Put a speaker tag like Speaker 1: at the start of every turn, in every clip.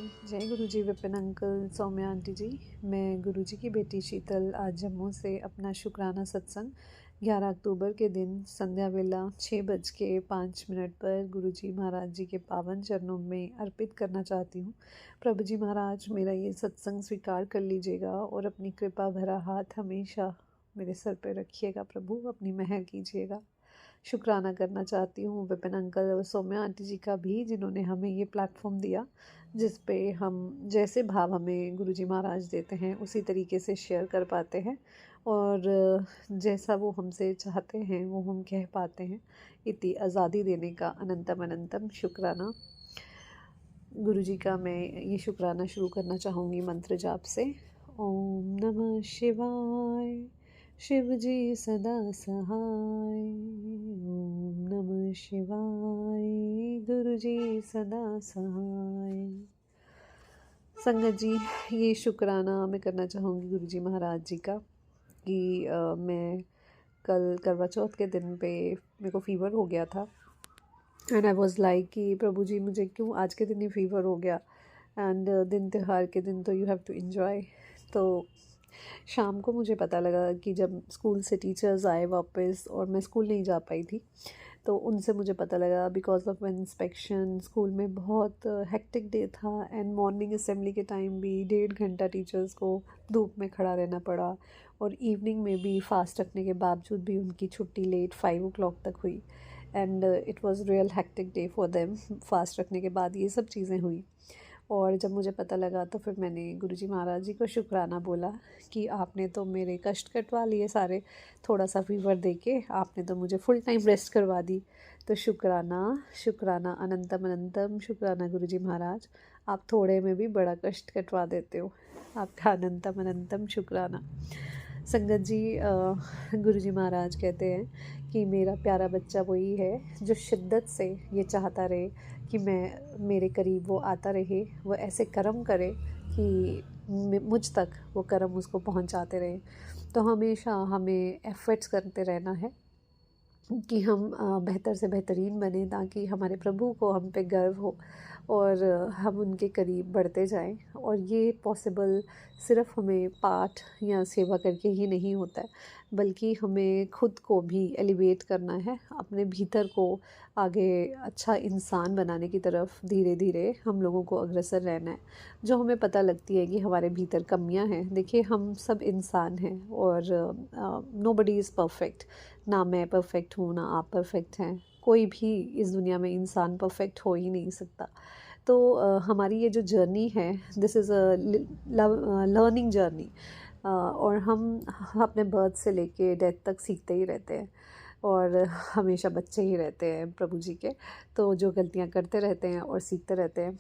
Speaker 1: जय गुरुजी Vipin uncle, Saumya aunty जी। मैं गुरुजी की बेटी शीतल आज जम्मू से अपना शुक्राना सत्संग 11 अक्टूबर के दिन संध्या वेला 6:05 पर गुरुजी महाराज जी के पावन चरणों में अर्पित करना चाहती हूँ। प्रभु जी महाराज, मेरा ये सत्संग स्वीकार कर लीजिएगा और अपनी कृपा भरा हाथ हमेशा मेरे सर पर रखिएगा। प्रभु, अपनी मेहर कीजिएगा। शुक्राना करना चाहती हूँ विपिन अंकल और सौम्या आंटी जी का भी, जिन्होंने हमें ये प्लेटफॉर्म दिया, जिस पे हम जैसे भाव हमें गुरुजी महाराज देते हैं उसी तरीके से शेयर कर पाते हैं और जैसा वो हमसे चाहते हैं वो हम कह पाते हैं। इतनी आज़ादी देने का अनंतम अनंतम शुक्राना। गुरुजी का मैं ये शुक्राना शुरू करना चाहूँगी मंत्र जाप से। ओम नमः शिवाय, शिव जी सदा सहाय। ओम नमः शिवाय, गुरु जी सदा सहाय। संगत जी, ये शुक्राना मैं करना चाहूँगी गुरु जी महाराज जी का कि मैं कल करवा चौथ के दिन पे मेरे को फ़ीवर हो गया था एंड आई वॉज़ लाइक कि प्रभु जी मुझे क्यों आज के दिन ही फ़ीवर हो गया, एंड दिन त्योहार के दिन तो यू हैव टू इन्जॉय। तो शाम को मुझे पता लगा कि जब स्कूल से टीचर्स आए वापस और मैं स्कूल नहीं जा पाई थी, तो उनसे मुझे पता लगा बिकॉज ऑफ इंस्पेक्शन स्कूल में बहुत हेक्टिक डे था एंड मॉर्निंग असेंबली के टाइम भी 1.5 घंटा टीचर्स को धूप में खड़ा रहना पड़ा और इवनिंग में भी फास्ट रखने के बावजूद भी उनकी छुट्टी लेट 5 o'clock तक हुई and it was real hectic day for them. Fast रखने के बाद ये सब चीज़ें हुई और जब मुझे पता लगा तो फिर मैंने गुरुजी महाराज जी को शुक्राना बोला कि आपने तो मेरे कष्ट कटवा लिए सारे, थोड़ा सा फीवर दे के आपने तो मुझे फुल टाइम रेस्ट करवा दी। तो शुक्राना शुक्राना अनंतम अनंतम शुक्राना गुरुजी महाराज, आप थोड़े में भी बड़ा कष्ट कटवा देते हो, आपका अनंतम अनंतम शुक्राना। संगत जी, गुरुजी महाराज कहते हैं कि मेरा प्यारा बच्चा वही है जो शिद्दत से ये चाहता रहे कि मैं मेरे करीब वो आता रहे, वो ऐसे कर्म करे कि मुझ तक वो कर्म उसको पहुंचाते रहे। तो हमेशा हमें एफ़र्ट्स करते रहना है कि हम बेहतर से बेहतरीन बने ताकि हमारे प्रभु को हम पे गर्व हो और हम उनके करीब बढ़ते जाएं। और ये पॉसिबल सिर्फ़ हमें पाठ या सेवा करके ही नहीं होता है, बल्कि हमें खुद को भी एलिवेट करना है, अपने भीतर को आगे अच्छा इंसान बनाने की तरफ धीरे धीरे हम लोगों को अग्रसर रहना है। जो हमें पता लगती है कि हमारे भीतर कमियां हैं, देखिए हम सब इंसान हैं और नोबडी इज़ परफेक्ट, ना मैं परफेक्ट हूँ ना आप परफेक्ट हैं, कोई भी इस दुनिया में इंसान परफेक्ट हो ही नहीं सकता। तो हमारी ये जो जर्नी है, this is a learning journey और हम अपने बर्थ से लेके डेथ तक सीखते ही रहते हैं और हमेशा बच्चे ही रहते हैं प्रभु जी के, तो जो गलतियाँ करते रहते हैं और सीखते रहते हैं।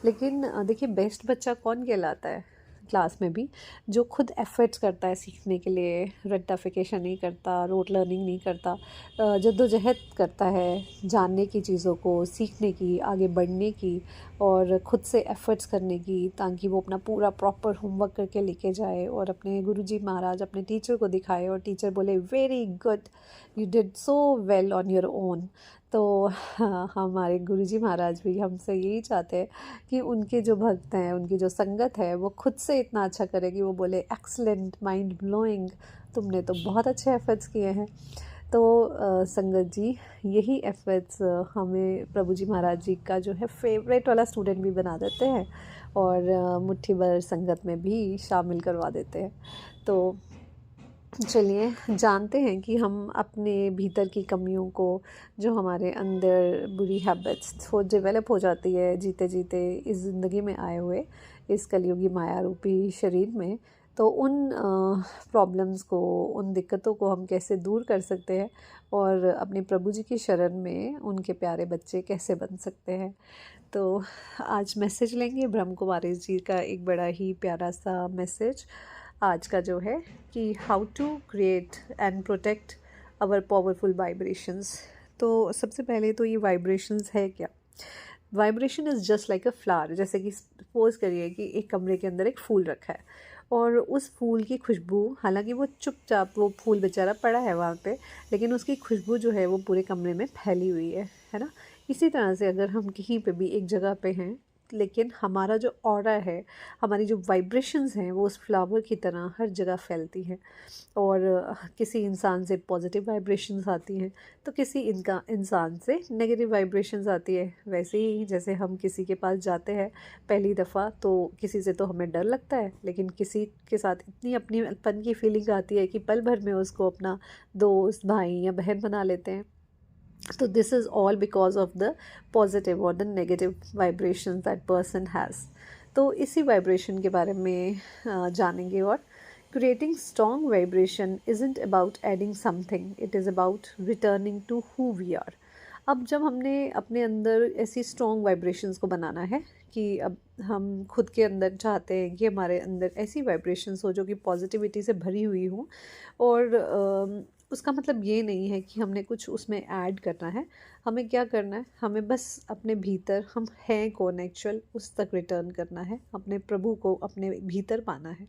Speaker 1: लेकिन देखिए, बेस्ट बच्चा कौन कहलाता है क्लास में भी? जो खुद एफ़र्ट्स करता है सीखने के लिए, रट्टाफिकेशन नहीं करता, रोट लर्निंग नहीं करता, जद्दोजहद करता है जानने की, चीज़ों को सीखने की, आगे बढ़ने की और खुद से एफ़र्ट्स करने की, ताकि वो अपना पूरा प्रॉपर होमवर्क करके लेके जाए और अपने गुरुजी महाराज अपने टीचर को दिखाए और टीचर बोले very good, you did so well on your own. तो हमारे गुरुजी महाराज भी हमसे यही चाहते हैं कि उनके जो भक्त हैं, उनकी जो संगत है, वो खुद से इतना अच्छा करे कि वो बोले एक्सलेंट, माइंड ब्लोइंग, तुमने तो बहुत अच्छे एफ़र्ट्स किए हैं। तो संगत जी, यही एफ़र्ट्स हमें प्रभु जी महाराज जी का जो है फेवरेट वाला स्टूडेंट भी बना देते हैं और मुट्ठी भर संगत में भी शामिल करवा देते हैं। तो चलिए जानते हैं कि हम अपने भीतर की कमियों को, जो हमारे अंदर बुरी हैबिट्स वो डेवलप हो जाती है जीते जीते इस ज़िंदगी में आए हुए इस कलयुगी माया रूपी शरीर में, तो उन प्रॉब्लम्स को, उन दिक्कतों को हम कैसे दूर कर सकते हैं और अपने प्रभु जी की शरण में उनके प्यारे बच्चे कैसे बन सकते हैं। तो आज मैसेज लेंगे ब्रह्म कुमारी जी का एक बड़ा ही प्यारा सा मैसेज आज का जो है कि how to create and protect our powerful vibrations. तो सबसे पहले तो ये वाइब्रेशंस है क्या? Vibration is just like a flower. जैसे कि सपोज करिए कि एक कमरे के अंदर एक फूल रखा है और उस फूल की खुशबू, हालांकि वो चुपचाप वो फूल बेचारा पड़ा है वहाँ पे, लेकिन उसकी खुशबू जो है वो पूरे कमरे में फैली हुई है ना। इसी तरह से अगर हम कहीं पे भी एक जगह पे हैं लेकिन हमारा जो ऑरा है, हमारी जो वाइब्रेशंस हैं, वो उस फ्लावर की तरह हर जगह फैलती हैं। और किसी इंसान से पॉजिटिव वाइब्रेशंस आती हैं तो किसी इनका इंसान से नेगेटिव वाइब्रेशंस आती है। वैसे ही जैसे हम किसी के पास जाते हैं पहली दफ़ा, तो किसी से तो हमें डर लगता है, लेकिन किसी के साथ इतनी अपनीपन की फीलिंग आती है कि पल भर में उसको अपना दोस्त, भाई या बहन बना लेते हैं। तो this is all because of the positive और the negative vibration that person has. तो इसी वाइब्रेशन के बारे में जानेंगे। और creating strong vibration isn't about adding something, it is about returning to who we are। अब जब हमने अपने अंदर ऐसी स्ट्रॉन्ग वाइब्रेशंस को बनाना है कि अब हम खुद के अंदर चाहते हैं कि हमारे अंदर ऐसी वाइब्रेशंस हो जो कि पॉजिटिविटी से भरी हुई हो। और उसका मतलब ये नहीं है कि हमने कुछ उसमें ऐड करना है। हमें क्या करना है, हमें बस अपने भीतर हम हैं कौन एक्चुअल उस तक रिटर्न करना है, अपने प्रभु को अपने भीतर पाना है।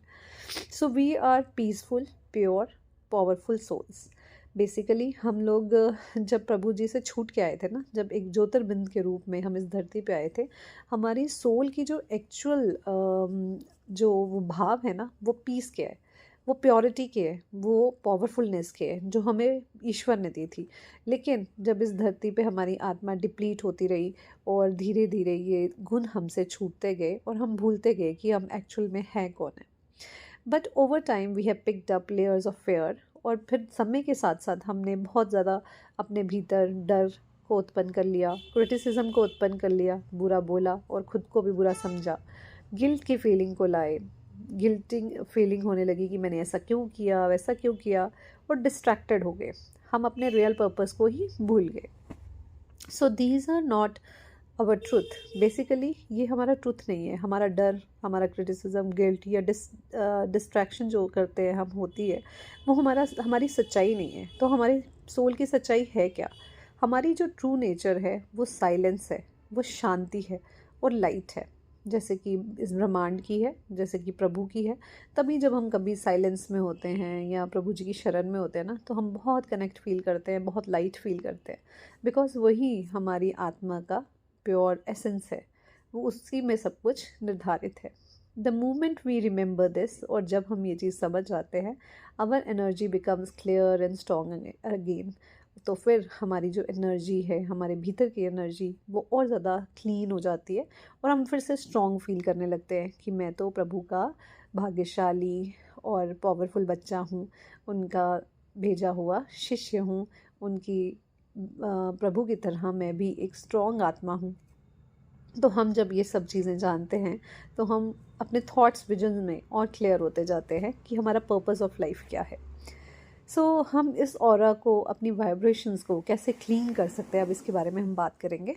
Speaker 1: So we are peaceful, pure, powerful souls. Basically हम लोग जब प्रभु जी से छूट के आए थे ना, जब एक ज्योतिर्बिंद के रूप में हम इस धरती पे आए थे, हमारी सोल की जो एक्चुअल जो वो भाव है ना, वो पीस के है, वो प्योरिटी के है, वो पावरफुलनेस के है जो हमें ईश्वर ने दी थी। लेकिन जब इस धरती पे हमारी आत्मा डिप्लीट होती रही और धीरे धीरे ये गुण हमसे छूटते गए और हम भूलते गए कि हम एक्चुअल में हैं कौन है। But over time we have picked up layers of fear. और फिर समय के साथ साथ हमने बहुत ज़्यादा अपने भीतर डर को उत्पन्न कर लिया, क्रिटिसिज्म को उत्पन्न कर लिया, बुरा बोला और ख़ुद को भी बुरा समझा, गिल्ट की फीलिंग को लाए, गिल्टिंग फीलिंग होने लगी कि मैंने ऐसा क्यों किया, वैसा क्यों किया, और डिस्ट्रैक्टेड हो गए, हम अपने रियल पर्पस को ही भूल गए। So these are not our truth. Basically ये हमारा ट्रुथ नहीं है। हमारा डर, हमारा क्रिटिसिज्म, गिल्ट या डिस्ट्रैक्शन जो करते हैं हम होती है, वो हमारी सच्चाई नहीं है। तो हमारी सोल की सच्चाई है क्या? हमारी जो ट्रू नेचर है वो साइलेंस है, वो शांति है और लाइट है, जैसे कि इस ब्रह्मांड की है, जैसे कि प्रभु की है। तभी जब हम कभी साइलेंस में होते हैं या प्रभु जी की शरण में होते हैं ना, तो हम बहुत कनेक्ट फील करते हैं, बहुत लाइट फील करते हैं, बिकॉज वही हमारी आत्मा का प्योर एसेंस है, वो उसी में सब कुछ निर्धारित है। The moment we remember this, और जब हम ये चीज़ समझ जाते हैं, our energy becomes clear and strong again. तो फिर हमारी जो एनर्जी है, हमारे भीतर की एनर्जी, वो और ज़्यादा क्लीन हो जाती है और हम फिर से स्ट्रॉन्ग फील करने लगते हैं कि मैं तो प्रभु का भाग्यशाली और पावरफुल बच्चा हूँ, उनका भेजा हुआ शिष्य हूँ, उनकी प्रभु की तरह मैं भी एक स्ट्रॉन्ग आत्मा हूँ। तो हम जब ये सब चीज़ें जानते हैं तो हम अपने थॉट्स, विजन में और क्लियर होते जाते हैं कि हमारा पर्पस ऑफ लाइफ क्या है। सो हम इस ऑरा को, अपनी वाइब्रेशंस को कैसे क्लीन कर सकते हैं, अब इसके बारे में हम बात करेंगे।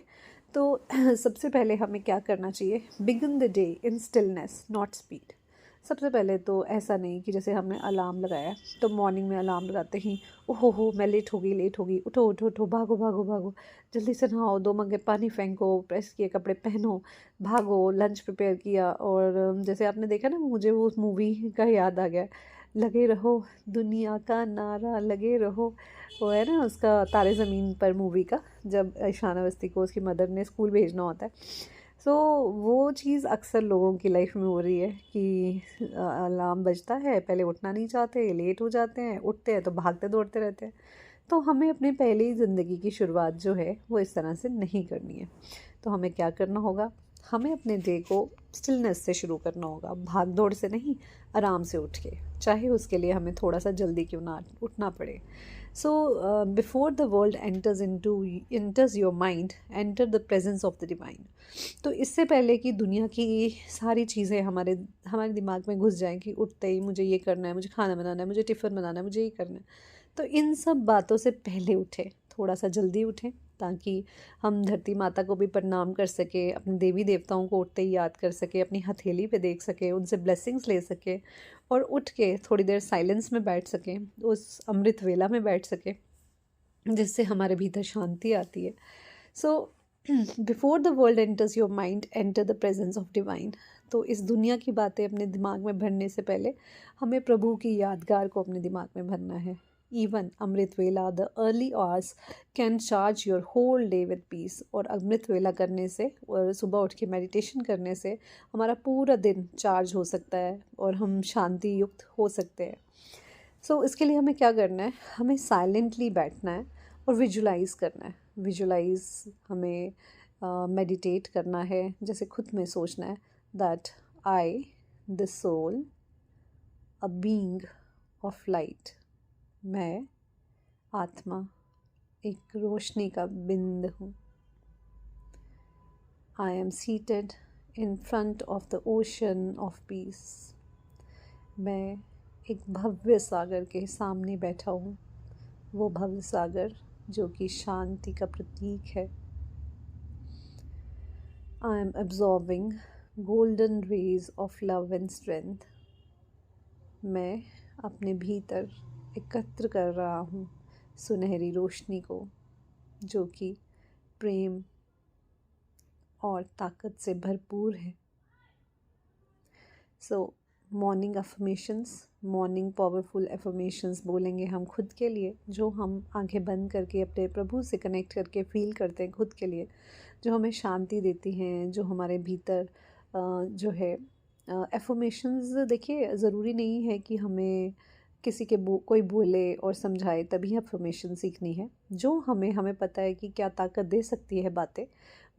Speaker 1: तो सबसे पहले हमें क्या करना चाहिए? Begin the day in stillness, not speed. सबसे पहले तो ऐसा नहीं कि जैसे हमने अलार्म लगाया तो मॉर्निंग में अलार्म लगाते ही ओहो हो मैं लेट हो गई, उठो उठो उठो, भागो भागो भागो, जल्दी से नहाओ, 2 मग्गे पानी फेंको, प्रेस किए कपड़े पहनो, भागो, लंच प्रिपेयर किया। और जैसे आपने देखा ना, मुझे वो उस मूवी का याद आ गया, लगे रहो दुनिया का नारा लगे रहो। वो है ना उसका तारे ज़मीन पर मूवी का, जब ईशान अवस्थी को उसकी मदर ने स्कूल भेजना होता है। सो वो चीज़ अक्सर लोगों की लाइफ में हो रही है कि अलार्म बजता है, पहले उठना नहीं चाहते, लेट हो जाते हैं, उठते हैं तो भागते दौड़ते रहते हैं। तो हमें अपने पहले ही ज़िंदगी की शुरुआत जो है वो इस तरह से नहीं करनी है। तो हमें क्या करना होगा? हमें अपने डे को स्टिलनेस से शुरू करना होगा, भाग दौड़ से नहीं, आराम से उठ के, चाहे उसके लिए हमें थोड़ा सा जल्दी क्यों ना उठना पड़े। So before the world enters your mind, enter the presence of the divine. तो इससे पहले कि दुनिया की सारी चीज़ें हमारे दिमाग में घुस जाएं कि उठते ही मुझे ये करना है, मुझे खाना बनाना है, मुझे टिफ़िन बनाना है, मुझे ये करना है, तो इन सब बातों से पहले उठें, थोड़ा सा जल्दी उठें, ताकि हम धरती माता को भी प्रणाम कर सकें, अपने देवी देवताओं को उठते ही याद कर सकें, अपनी हथेली पे देख सकें, उनसे ब्लेसिंग्स ले सकें, और उठ के थोड़ी देर साइलेंस में बैठ सकें, उस अमृत वेला में बैठ सकें, जिससे हमारे भीतर शांति आती है। So before the world enters your mind, enter the presence of divine. तो इस दुनिया की बातें अपने दिमाग में भरने से पहले हमें प्रभु की यादगार को अपने दिमाग में भरना है। Even amrit vela, the early hours can charge your whole day with peace. और अमृत वेला करने से और सुबह उठ के मेडिटेशन करने से हमारा पूरा दिन चार्ज हो सकता है और हम शांति युक्त हो सकते हैं। इसके लिए हमें क्या करना है, हमें साइलेंटली बैठना है और विजुलाइज करना है। विजुलाइज हमें मेडिटेट करना है, जैसे खुद में सोचना है that I the soul a being of light, मैं आत्मा एक रोशनी का बिंद हूँ। I am seated in front of the ocean of peace, मैं एक भव्य सागर के सामने बैठा हूँ, वो भव्य सागर जो कि शांति का प्रतीक है। I am absorbing golden rays of love and strength, मैं अपने भीतर एकत्र कर रहा हूँ सुनहरी रोशनी को जो कि प्रेम और ताकत से भरपूर है। Morning affirmations, morning powerful affirmations बोलेंगे हम खुद के लिए, जो हम आंखें बंद करके अपने प्रभु से कनेक्ट करके फील करते हैं खुद के लिए, जो हमें शांति देती हैं, जो हमारे भीतर जो है अफर्मेशंस। देखिए, ज़रूरी नहीं है कि हमें किसी के कोई बोले और समझाए तभी अफर्मेशन सीखनी है। जो हमें पता है कि क्या ताकत दे सकती है बातें,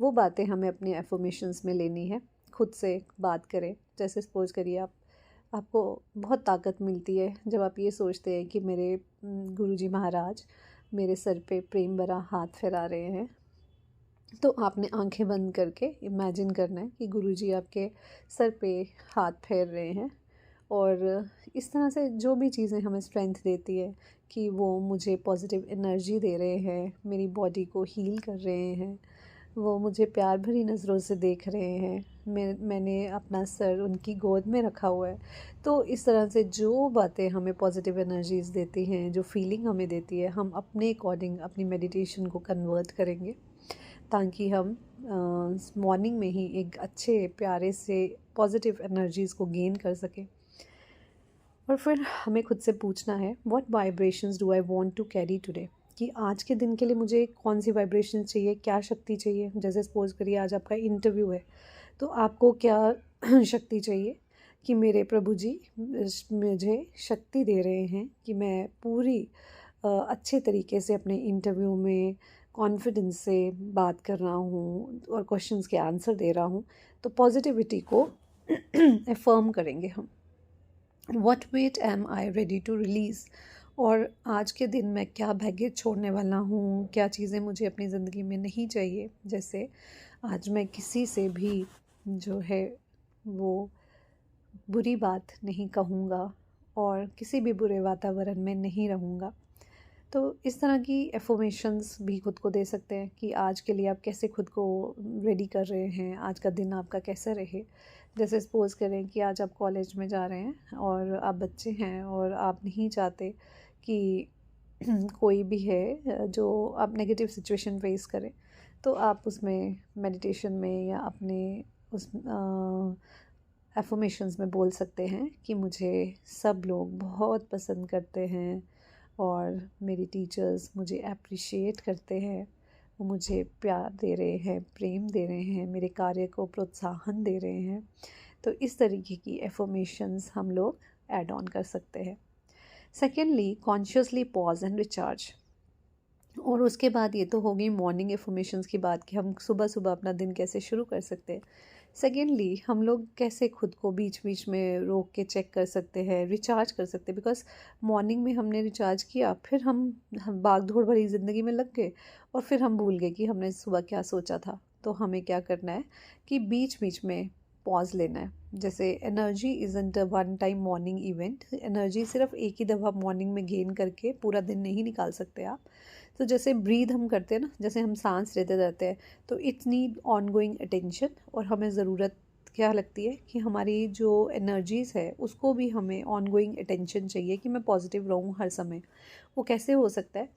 Speaker 1: वो बातें हमें अपने अफर्मेशंस में लेनी है। खुद से बात करें, जैसे सपोज करिए आपको बहुत ताकत मिलती है जब आप ये सोचते हैं कि मेरे गुरुजी महाराज मेरे सर पे प्रेम भरा हाथ फैला रहे हैं। तो आपने आंखें बंद करके इमेजिन करना है कि गुरुजी आपके सर पे हाथ फेर रहे हैं, और इस तरह से जो भी चीज़ें हमें स्ट्रेंथ देती है कि वो मुझे पॉजिटिव एनर्जी दे रहे हैं, मेरी बॉडी को हील कर रहे हैं, वो मुझे प्यार भरी नज़रों से देख रहे हैं, मैंने अपना सर उनकी गोद में रखा हुआ है। तो इस तरह से जो बातें हमें पॉजिटिव एनर्जीज़ देती हैं, जो फीलिंग हमें देती है, हम अपने अकॉर्डिंग अपनी मेडिटेशन को कन्वर्ट करेंगे ताकि हम मॉर्निंग में ही एक अच्छे प्यारे से पॉजिटिव एनर्जीज़ को गेन कर सकें। और फिर हमें खुद से पूछना है what vibrations do I want to carry today, कि आज के दिन के लिए मुझे कौन सी वाइब्रेशन चाहिए, क्या शक्ति चाहिए। जैसे सपोज करिए आज आपका इंटरव्यू है, तो आपको क्या शक्ति चाहिए कि मेरे प्रभु जी मुझे शक्ति दे रहे हैं कि मैं पूरी अच्छे तरीके से अपने इंटरव्यू में कॉन्फिडेंस से बात कर रहा हूँ और क्वेश्चंस के आंसर दे रहा हूँ। तो पॉजिटिविटी को अफर्म करेंगे हम। What weight am I ready to release? और आज के दिन मैं क्या बैगेज छोड़ने वाला हूँ, क्या चीज़ें मुझे अपनी ज़िंदगी में नहीं चाहिए। जैसे आज मैं किसी से भी जो है वो बुरी बात नहीं कहूँगा और किसी भी बुरे वातावरण में नहीं रहूँगा। तो इस तरह की एफर्मेशंस भी खुद को दे सकते हैं कि आज के लिए आप कैसे खुद को रेडी कर रहे हैं, आज का दिन आपका कैसा रहे। जैसे सपोज़ करें कि आज आप कॉलेज में जा रहे हैं और आप बच्चे हैं और आप नहीं चाहते कि कोई भी है जो आप नेगेटिव सिचुएशन फेस करें, तो आप उसमें मेडिटेशन में या अपने उस एफर्मेशंस में बोल सकते हैं कि मुझे सब लोग बहुत पसंद करते हैं और मेरी टीचर्स मुझे अप्रिशिएट करते हैं, वो मुझे प्यार दे रहे हैं, प्रेम दे रहे हैं, मेरे कार्य को प्रोत्साहन दे रहे हैं। तो इस तरीके की एफर्मेशंस हम लोग ऐड ऑन कर सकते हैं। Secondly, consciously pause and recharge. और उसके बाद ये तो हो गई मॉर्निंग एफर्मेशंस की बात कि हम सुबह सुबह अपना दिन कैसे शुरू कर सकते हैं। सेकेंडली, हम लोग कैसे खुद को बीच बीच में रोक के चेक कर सकते हैं, रिचार्ज कर सकते हैं। बिकॉज मॉर्निंग में हमने रिचार्ज किया, फिर हम भाग दौड़ भरी ज़िंदगी में लग गए और फिर हम भूल गए कि हमने सुबह क्या सोचा था। तो हमें क्या करना है कि बीच बीच में पॉज लेना है। जैसे energy isn't a one time morning event, energy सिर्फ एक ही दफ़ा मॉर्निंग में गेन करके पूरा दिन नहीं निकाल सकते आप। तो जैसे ब्रीद हम करते हैं ना, जैसे हम सांस लेते रहते हैं, तो it's need on going attention. और हमें ज़रूरत क्या लगती है कि हमारी जो एनर्जीज़ है उसको भी हमें ऑन गोइंग अटेंशन चाहिए कि मैं पॉजिटिव रहूँ हर समय। वो कैसे हो सकता है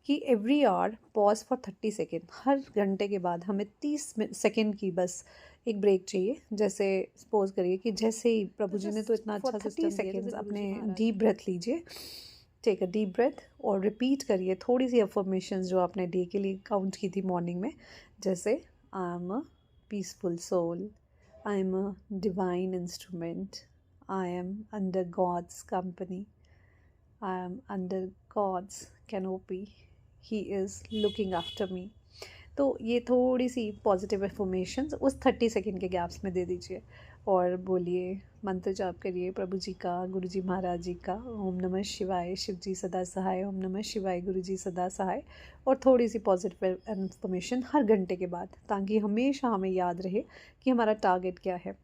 Speaker 1: कि every hour pause for 30 second, हर घंटे के बाद हमें 30 सेकेंड की बस एक ब्रेक चाहिए। जैसे सपोज करिए कि जैसे ही प्रभु जी ने तो इतना अच्छा सिस्टम दिया, अपने डीप ब्रेथ लीजिए, टेक अ डीप ब्रेथ और रिपीट करिए थोड़ी सी अफर्मेशंस जो आपने डे के लिए काउंट की थी मॉर्निंग में, जैसे I am a peaceful soul, I am a divine instrument, I am under God's company, I am under God's canopy, he is looking after me. तो ये थोड़ी सी पॉजिटिव इन्फॉर्मेशन उस 30 सेकेंड के गैप्स में दे दीजिए और बोलिए, मंत्र जाप करिए प्रभु जी का, गुरु जी महाराज जी का, ओम नमः शिवाय, शिव जी सदा सहाय, ओम नमः शिवाय, गुरु जी सदा सहाय, और थोड़ी सी पॉजिटिव इन्फॉर्मेशन हर घंटे के बाद, ताकि हमेशा हमें याद रहे कि हमारा टारगेट क्या है।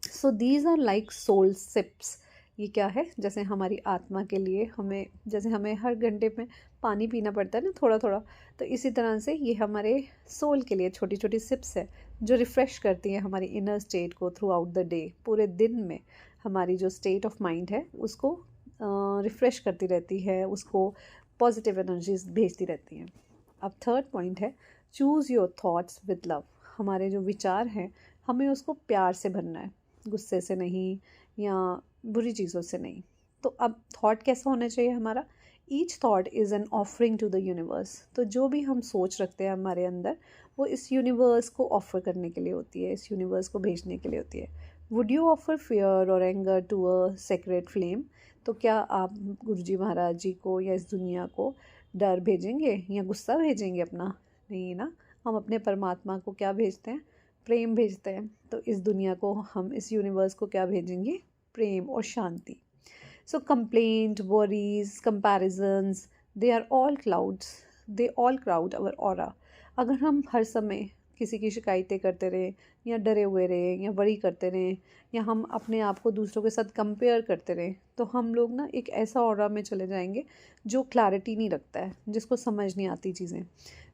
Speaker 1: So these are like soul sips. ये क्या है, जैसे हमारी आत्मा के लिए जैसे हमें हर घंटे में पानी पीना पड़ता है ना थोड़ा थोड़ा, तो इसी तरह से ये हमारे सोल के लिए छोटी छोटी सिप्स है जो रिफ़्रेश करती हैं हमारी इनर स्टेट को थ्रू आउट द डे। पूरे दिन में हमारी जो स्टेट ऑफ माइंड है उसको रिफ़्रेश करती रहती है, उसको पॉजिटिव एनर्जीज भेजती रहती हैं। अब थर्ड पॉइंट है, choose your thoughts with love. हमारे जो विचार हैं हमें उसको प्यार से भरना है, गुस्से से नहीं या बुरी चीज़ों से नहीं। तो अब थॉट कैसा होना चाहिए हमारा, each thought is an offering to the universe. तो जो भी हम सोच रखते हैं हमारे अंदर, वो इस यूनिवर्स को ऑफ़र करने के लिए होती है, इस यूनिवर्स को भेजने के लिए होती है। वुड यू ऑफ़र फियर और anger to a sacred flame? तो क्या आप गुरु जी महाराज जी को या इस दुनिया को डर भेजेंगे या गुस्सा भेजेंगे अपना? नहीं ना, हम अपने परमात्मा को क्या भेजते हैं, प्रेम भेजते हैं। तो इस दुनिया को हम, इस यूनिवर्स को क्या भेजेंगे, प्रेम और शांति। So complaint, worries, comparisons, they are all clouds, they all crowd our aura. अगर हम हर समय किसी की शिकायतें करते रहें या डरे हुए रहें या वरी करते रहें या हम अपने आप को दूसरों के साथ कंपेयर करते रहें, तो हम लोग ना एक ऐसा ऑरा में चले जाएंगे जो क्लैरिटी नहीं रखता है, जिसको समझ नहीं आती चीज़ें।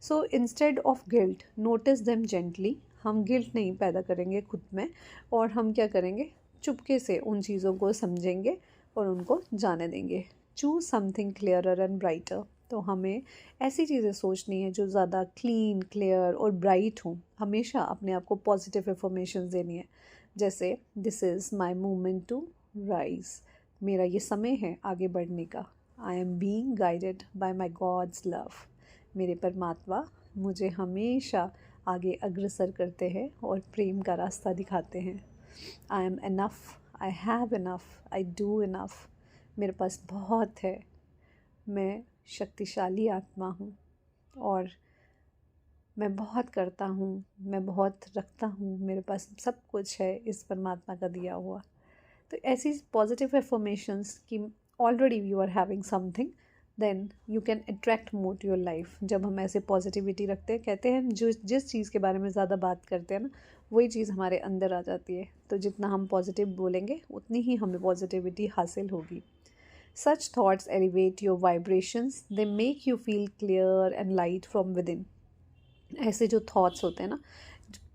Speaker 1: So instead of guilt, notice them gently. हम गिल्ट नहीं पैदा करेंगे खुद में, और हम क्या करेंगे, चुपके से उन चीज़ों को समझेंगे और उनको जाने देंगे। Choose something clearer and brighter. तो हमें ऐसी चीज़ें सोचनी है जो ज़्यादा क्लीन, क्लियर और ब्राइट हों। हमेशा अपने आप को पॉजिटिव इन्फॉर्मेशन देनी है, जैसे this is my movement to rise, मेरा ये समय है आगे बढ़ने का। I am being guided by my God's love, मेरे परमात्मा मुझे हमेशा आगे अग्रसर करते हैं और प्रेम का रास्ता दिखाते हैं। I am enough, I have enough, I do enough, मेरे पास बहुत है, मैं शक्तिशाली आत्मा हूँ और मैं बहुत करता हूँ, मैं बहुत रखता हूँ, मेरे पास सब कुछ है इस परमात्मा का दिया हुआ। तो ऐसी पॉजिटिव एफर्मेशंस कि already you are having something, then you can attract more to your life. जब हम ऐसे पॉजिटिविटी रखते हैं, कहते हैं जो जिस चीज़ के बारे में ज़्यादा बात करते हैं ना, वही चीज़ हमारे अंदर आ जाती है। तो जितना हम पॉजिटिव बोलेंगे उतनी ही हमें पॉजिटिविटी हासिल होगी। Such thoughts elevate your vibrations, they make you feel clear and light from within. ऐसे जो थॉट्स होते हैं ना,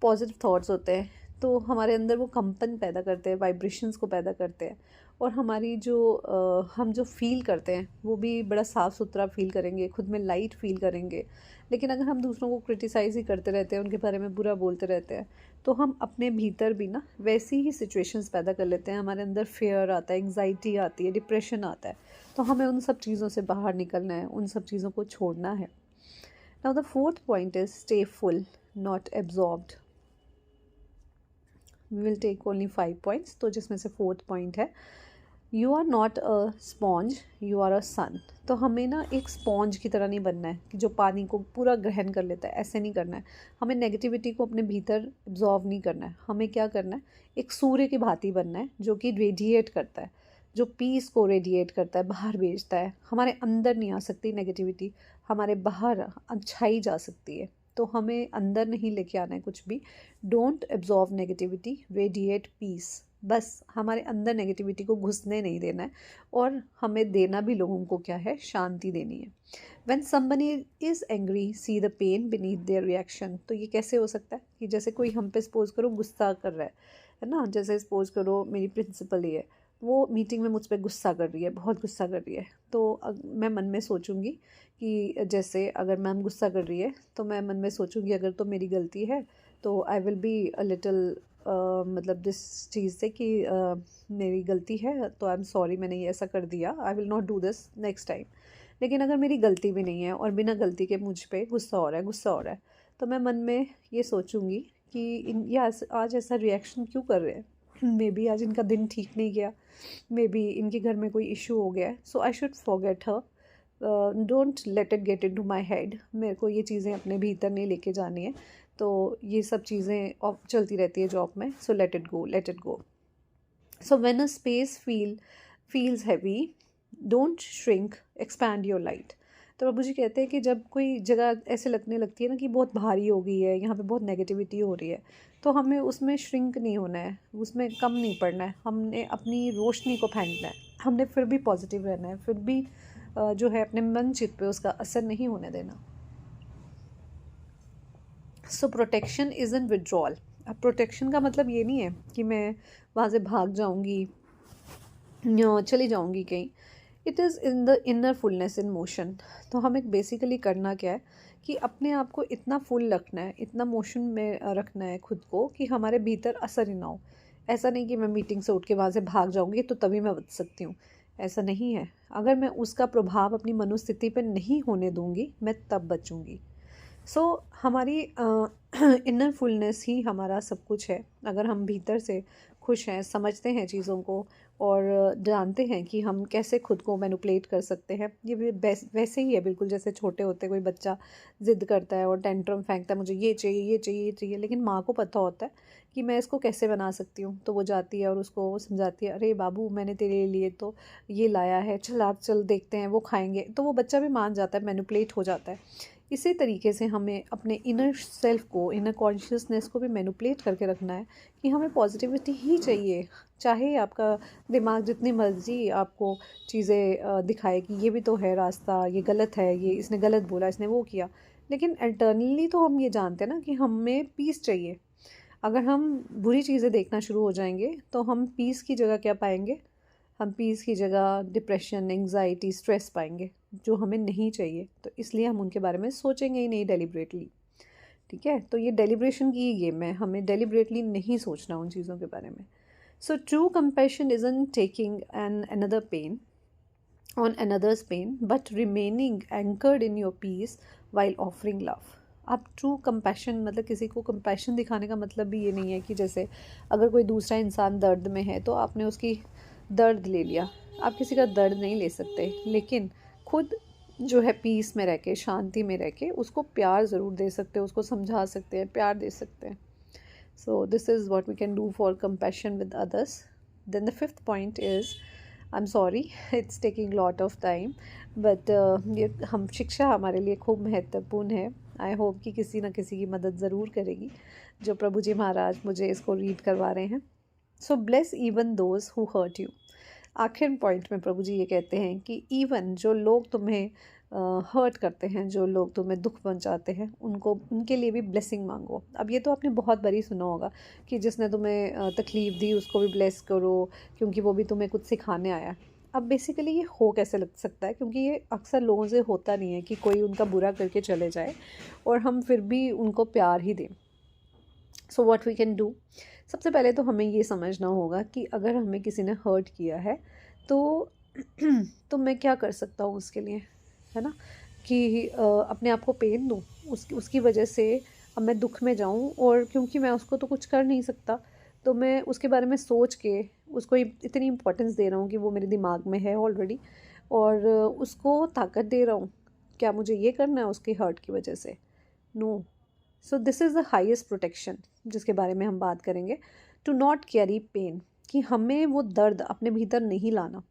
Speaker 1: पॉजिटिव थॉट्स होते हैं, तो हमारे अंदर वो कंपन पैदा करते हैं, वाइब्रेशंस को पैदा करते हैं, और हमारी जो हम जो फील करते हैं वो भी बड़ा साफ़ सुथरा फील करेंगे, खुद में लाइट फील करेंगे। लेकिन अगर हम दूसरों को क्रिटिसाइज़ ही करते रहते हैं, उनके बारे में बुरा बोलते रहते हैं, तो हम अपने भीतर भी ना वैसी ही सिचुएशंस पैदा कर लेते हैं। हमारे अंदर फेयर आता है, एंग्जाइटी आती है, डिप्रेशन आता है। तो हमें उन सब चीज़ों से बाहर निकलना है, उन सब चीज़ों को छोड़ना है। Now the fourth point is stay full, not absorbed. We will take only 5 points. तो जिसमें से fourth point है, you are not a sponge, you are a sun. तो हमें ना एक स्पॉन्ज की तरह नहीं बनना है कि जो पानी को पूरा ग्रहण कर लेता है, ऐसे नहीं करना है। हमें नेगेटिविटी को अपने भीतर एब्जॉर्व नहीं करना है। हमें क्या करना है, एक सूर्य की भांति बनना है जो कि रेडिएट करता है, जो पीस को रेडिएट करता है, बाहर भेजता है। हमारे अंदर नहीं आ सकती नेगेटिविटी, हमारे बाहर अच्छाई जा सकती है। तो हमें अंदर नहीं लेके आना है कुछ भी। Don't absorb negativity, radiate peace. बस हमारे अंदर नेगेटिविटी को घुसने नहीं देना है, और हमें देना भी लोगों को क्या है, शांति देनी है। When somebody is angry, see the pain beneath their reaction. तो ये कैसे हो सकता है कि जैसे कोई हम पे सपोज करो गुस्सा कर रहा है ना, जैसे सपोज करो मेरी प्रिंसिपल ही है, वो मीटिंग में मुझ पर गुस्सा कर रही है, बहुत गुस्सा कर रही है। तो मैं मन में सोचूंगी कि जैसे अगर मैम गुस्सा कर रही है, तो मैं मन में सोचूंगी अगर तो मेरी गलती है तो I will be a little मतलब दिस चीज़ से कि मेरी गलती है तो आई एम सॉरी, मैंने ये ऐसा कर दिया, I will not do this next time. लेकिन अगर मेरी गलती भी नहीं है और बिना गलती के मुझ पे गुस्सा हो रहा है, गुस्सा हो रहा है, तो मैं मन में ये सोचूंगी कि ये आज ऐसा रिएक्शन क्यों कर रहे हैं। मे बी आज इनका दिन ठीक नहीं गया, मे बी इनके घर में कोई इशू हो गया है, so I should forget her, don't let it get into my head. मेरे को ये चीज़ें अपने भीतर नहीं लेके जानी है। तो ये सब चीज़ें चलती रहती है जॉब में, so let it go, let it go. So when a space feels heavy, don't shrink, expand your light. तो बाबू जी कहते हैं कि जब कोई जगह ऐसे लगने लगती है ना कि बहुत भारी हो गई है, यहाँ पे बहुत नेगेटिविटी हो रही है, तो हमें उसमें श्रिंक नहीं होना है, उसमें कम नहीं पड़ना है, हमने अपनी रोशनी को फेंकना है, हमने फिर भी पॉजिटिव रहना है, फिर भी जो है अपने मन चित पे उसका असर नहीं होने देना। सो प्रोटेक्शन इज़ एन विड्रॉल। अब प्रोटेक्शन का मतलब ये नहीं है कि मैं वहाँ से भाग जाऊँगी या चली जाऊँगी कहीं। It is in the inner fullness in motion. तो हमें बेसिकली करना क्या है कि अपने आप को इतना फुल रखना है, इतना मोशन में रखना है खुद को कि हमारे भीतर असर ही ना हो। ऐसा नहीं कि मैं मीटिंग से उठ के वहाँ से भाग जाऊँगी तो तभी मैं बच सकती हूँ, ऐसा नहीं है। अगर मैं उसका प्रभाव अपनी मनोस्थिति पर नहीं होने दूँगी, मैं तब बचूँगी। सो हमारी इनर फुलनेस ही हमारा सब कुछ है। अगर हम भीतर से खुश हैं, समझते हैं चीज़ों को और जानते हैं कि हम कैसे खुद को मैनिपुलेट कर सकते हैं, ये भी वैसे ही है बिल्कुल जैसे छोटे होते कोई बच्चा ज़िद करता है और टेंट्रम फेंकता है, मुझे ये चाहिए, ये चाहिए, ये चाहिए, लेकिन माँ को पता होता है कि मैं इसको कैसे बना सकती हूँ। तो वो जाती है और उसको वो समझाती है, अरे बाबू मैंने तेरे लिए तो ये लाया है, चल आप चल देखते हैं वो खाएंगे। तो वो बच्चा भी मान जाता है, मैनिपुलेट हो जाता है। इसी तरीके से हमें अपने इनर सेल्फ को, इनर कॉन्शियसनेस को भी मैनिपुलेट करके रखना है कि हमें पॉजिटिविटी ही चाहिए। चाहे आपका दिमाग जितनी मर्जी आपको चीज़ें दिखाए कि ये भी तो है रास्ता, ये गलत है, ये इसने गलत बोला, इसने वो किया, लेकिन इंटरनली तो हम ये जानते हैं ना कि हमें पीस चाहिए। अगर हम बुरी चीज़ें देखना शुरू हो जाएंगे तो हम पीस की जगह क्या पाएंगे? हम पीस की जगह डिप्रेशन, एंग्जाइटी, स्ट्रेस पाएंगे, जो हमें नहीं चाहिए। तो इसलिए हम उनके बारे में सोचेंगे ही नहीं डेलिब्रेटली। ठीक है, तो ये डेलिब्रेशन की ही गेम है, हमें डेलिब्रेटली नहीं सोचना उन चीज़ों के बारे में। So true compassion isn't taking an another pain on another's pain but remaining anchored in your peace while offering love। अब ट्रू कंपैशन मतलब किसी को कंपैशन दिखाने का मतलब भी ये नहीं है कि जैसे अगर कोई दूसरा इंसान दर्द में है तो आपने उसकी दर्द ले लिया। आप किसी का दर्द नहीं ले सकते, लेकिन खुद जो है पीस में रह के, शांति में रह के उसको प्यार ज़रूर दे सकते हैं, उसको समझा सकते हैं, प्यार दे सकते हैं। So this is what we can do for compassion with others. Then the fifth point is, I am sorry it's taking lot of time, but ये हम शिक्षा हमारे लिए खूब महत्वपूर्ण है। आई होप कि किसी न किसी की मदद ज़रूर करेगी, जो प्रभु जी महाराज मुझे इसको रीड करवा रहे हैं। So bless even those who hurt you. आखिर पॉइंट में प्रभु जी ये कहते हैं कि इवन जो लोग तुम्हें हर्ट करते हैं, जो लोग तुम्हें दुख पहुंचाते हैं, उनको, उनके लिए भी ब्लेसिंग मांगो। अब ये तो आपने बहुत बारी सुना होगा कि जिसने तुम्हें तकलीफ़ दी उसको भी ब्लेस करो क्योंकि वो भी तुम्हें कुछ सिखाने आया। अब बेसिकली ये हो कैसे लग सकता है, क्योंकि ये अक्सर लोगों से होता नहीं है कि कोई उनका बुरा करके चले जाए और हम फिर भी उनको प्यार ही दें। So what we can do, सबसे पहले तो हमें ये समझना होगा कि अगर हमें किसी ने हर्ट किया है तो तो मैं क्या कर सकता हूँ उसके लिए, है ना, कि अपने आप को पेन दूँ उसकी वजह से। अब मैं दुख में जाऊँ और क्योंकि मैं उसको तो कुछ कर नहीं सकता, तो मैं उसके बारे में सोच के उसको इतनी इम्पोर्टेंस दे रहा हूँ कि वो मेरे दिमाग में है ऑलरेडी, और उसको ताकत दे रहा हूँ। क्या मुझे ये करना है उसके हर्ट की वजह से? No. So this is the highest protection जिसके बारे में हम बात करेंगे। टू नॉट कैरी पेन, कि हमें वो दर्द अपने भीतर नहीं लाना।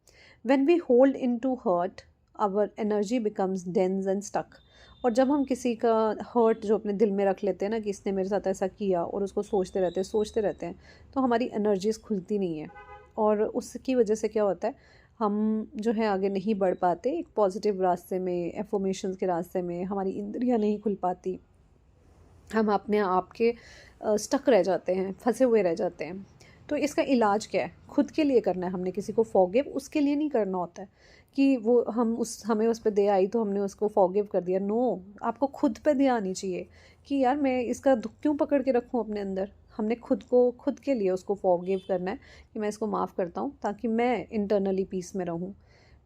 Speaker 1: When we hold in to hurt, our energy becomes dense and stuck. और जब हम किसी का हर्ट जो अपने दिल में रख लेते हैं ना कि इसने मेरे साथ ऐसा किया, और उसको सोचते रहते हैं, तो हमारी एनर्जीज खुलती नहीं है, और उसकी वजह से क्या होता है, हम जो है आगे नहीं बढ़ पाते एक पॉजिटिव रास्ते में, एफर्मेशंस के रास्ते में। हमारी इंद्रियां नहीं खुल पाती, हम अपने आप के स्टक रह जाते हैं, फंसे हुए रह जाते हैं। तो इसका इलाज क्या है? खुद के लिए करना है हमने, किसी को फॉरगिव उसके लिए नहीं करना होता है कि वो हमें उस पर दया आई तो हमने उसको फॉरगिव कर दिया। नो, आपको खुद पे दया आनी चाहिए कि यार मैं इसका दुख क्यों पकड़ के रखूँ अपने अंदर। हमने खुद के लिए उसको फॉरगिव करना है कि मैं इसको माफ़ करता हूँ, ताकि मैं इंटरनली पीस में रहूँ।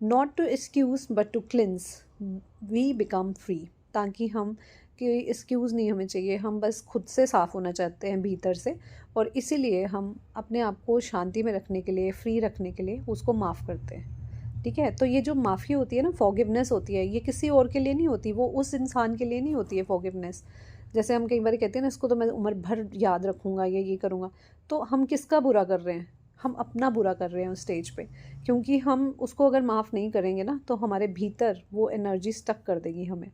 Speaker 1: Not to excuse but to cleanse we become free. ताकि हम कि एक्सक्यूज़ नहीं हमें चाहिए, हम बस खुद से साफ़ होना चाहते हैं भीतर से, और इसीलिए हम अपने आप को शांति में रखने के लिए, फ्री रखने के लिए उसको माफ़ करते हैं। ठीक है, तो ये जो माफ़ी होती है ना, फॉरगिवनेस होती है, ये किसी और के लिए नहीं होती, वो उस इंसान के लिए नहीं होती है फॉरगिवनेस। जैसे हम कई बार कहते हैं ना, इसको तो मैं उम्र भर याद रखूँगा या ये करूँगा, तो हम किसका बुरा कर रहे हैं? हम अपना बुरा कर रहे हैं उस स्टेज पे। क्योंकि हम उसको अगर माफ़ नहीं करेंगे ना, तो हमारे भीतर वो एनर्जी स्टक कर देगी हमें,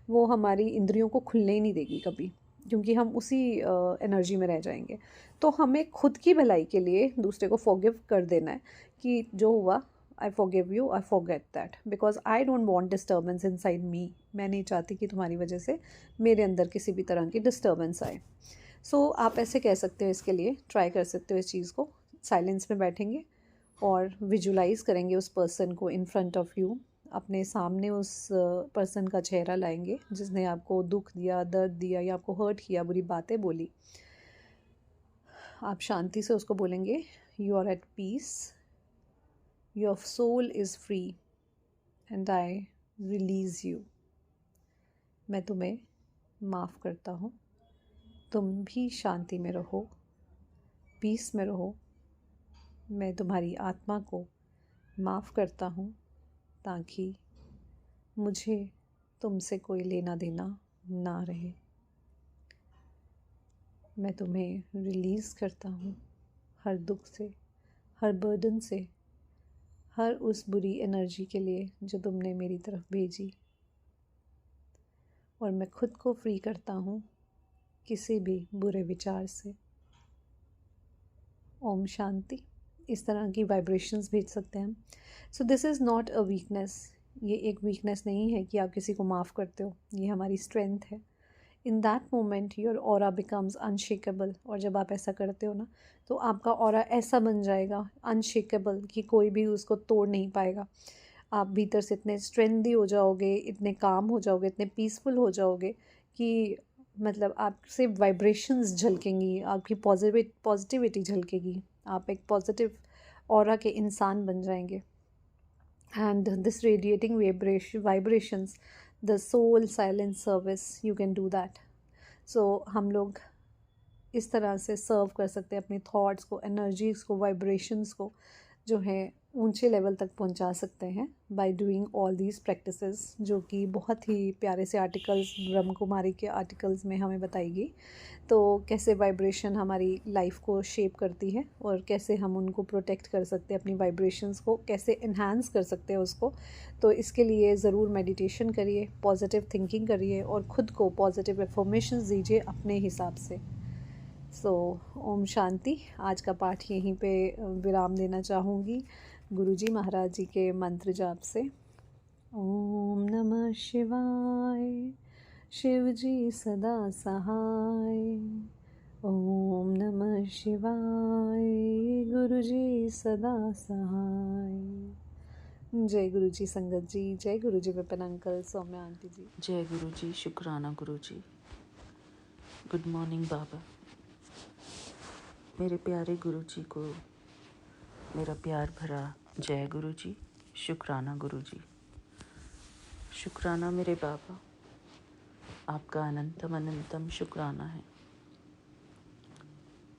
Speaker 1: वो हमारी इंद्रियों को खुलने ही नहीं देगी कभी, क्योंकि हम उसी एनर्जी में रह जाएंगे। तो हमें खुद की भलाई के लिए दूसरे को फॉरगिव कर देना है कि जो हुआ, I forgive you, I forget that, because I don't want disturbance inside me. मैं नहीं चाहती कि तुम्हारी वजह से मेरे अंदर किसी भी तरह की डिस्टर्बेंस आए। सो आप ऐसे कह सकते हो, इसके लिए ट्राई कर सकते हो इस चीज़ को। साइलेंस में बैठेंगे और विजुलाइज करेंगे उस पर्सन को इन फ्रंट ऑफ यू। अपने सामने उस पर्सन का चेहरा लाएंगे जिसने आपको दुख दिया, दर्द दिया या आपको हर्ट किया, बुरी बातें बोली। आप शांति से उसको बोलेंगे, you are at peace, your soul is free and I release you. मैं तुम्हें माफ़ करता हूँ, तुम भी शांति में रहो, पीस में रहो। मैं तुम्हारी आत्मा को माफ़ करता हूँ, ताकि मुझे तुमसे कोई लेना देना ना रहे। मैं तुम्हें रिलीज़ करता हूँ हर दुख से, हर बर्डन से, हर उस बुरी एनर्जी के लिए जो तुमने मेरी तरफ भेजी। और मैं खुद को फ्री करता हूँ किसी भी बुरे विचार से। ओम शांति। इस तरह की वाइब्रेशंस भेज सकते हैं हम। सो this is not a weakness. ये एक वीकनेस नहीं है कि आप किसी को माफ़ करते हो, ये हमारी स्ट्रेंथ है। In that moment your aura becomes unshakeable. और जब आप ऐसा करते हो ना, तो आपका ऑरा ऐसा बन जाएगा अनशेकेबल कि कोई भी उसको तोड़ नहीं पाएगा। आप भीतर से इतने स्ट्रेंथी हो जाओगे, इतने काम हो जाओगे, इतने पीसफुल हो जाओगे कि मतलब आपसे वाइब्रेशंस झलकेंगी, आपकी पॉजिटिविटी झलकेगी, आप एक पॉजिटिव ऑरा के इंसान बन जाएंगे। and this radiating vibrations, the soul silence service, you can do that. So हम लोग इस तरह से सर्व कर सकते हैं अपने थॉट्स को, एनर्जीज़ को, वाइब्रेशंस को, जो है ऊंचे लेवल तक पहुंचा सकते हैं by doing all these practices, जो कि बहुत ही प्यारे से आर्टिकल्स ब्रह्म कुमारी के आर्टिकल्स में हमें बताएगी। तो कैसे वाइब्रेशन हमारी लाइफ को शेप करती है और कैसे हम उनको प्रोटेक्ट कर सकते हैं, अपनी वाइब्रेशंस को कैसे इन्हांस कर सकते हैं उसको। तो इसके लिए ज़रूर मेडिटेशन करिए, पॉजिटिव थिंकिंग करिए और ख़ुद को पॉजिटिव इन्फॉर्मेशन दीजिए अपने हिसाब से। सो ओम शांति। आज का पाठ यहीं पे विराम देना चाहूँगी गुरुजी महाराज जी के मंत्र जाप से। ओम नमः शिवाय, शिव जी सदा सहाय। ओम नमः शिवाय, गुरुजी सदा सहाय। जय गुरुजी संगत जी, जय गुरुजी विपिन अंकल, सौम्या आंटी जी।
Speaker 2: जय गुरुजी, शुक्राना गुरुजी। गुड मॉर्निंग बाबा। मेरे प्यारे गुरुजी को मेरा प्यार भरा जय गुरुजी, शुक्राना गुरुजी। शुक्राना मेरे बाबा, आपका अनंतम अनंतम शुक्राना है।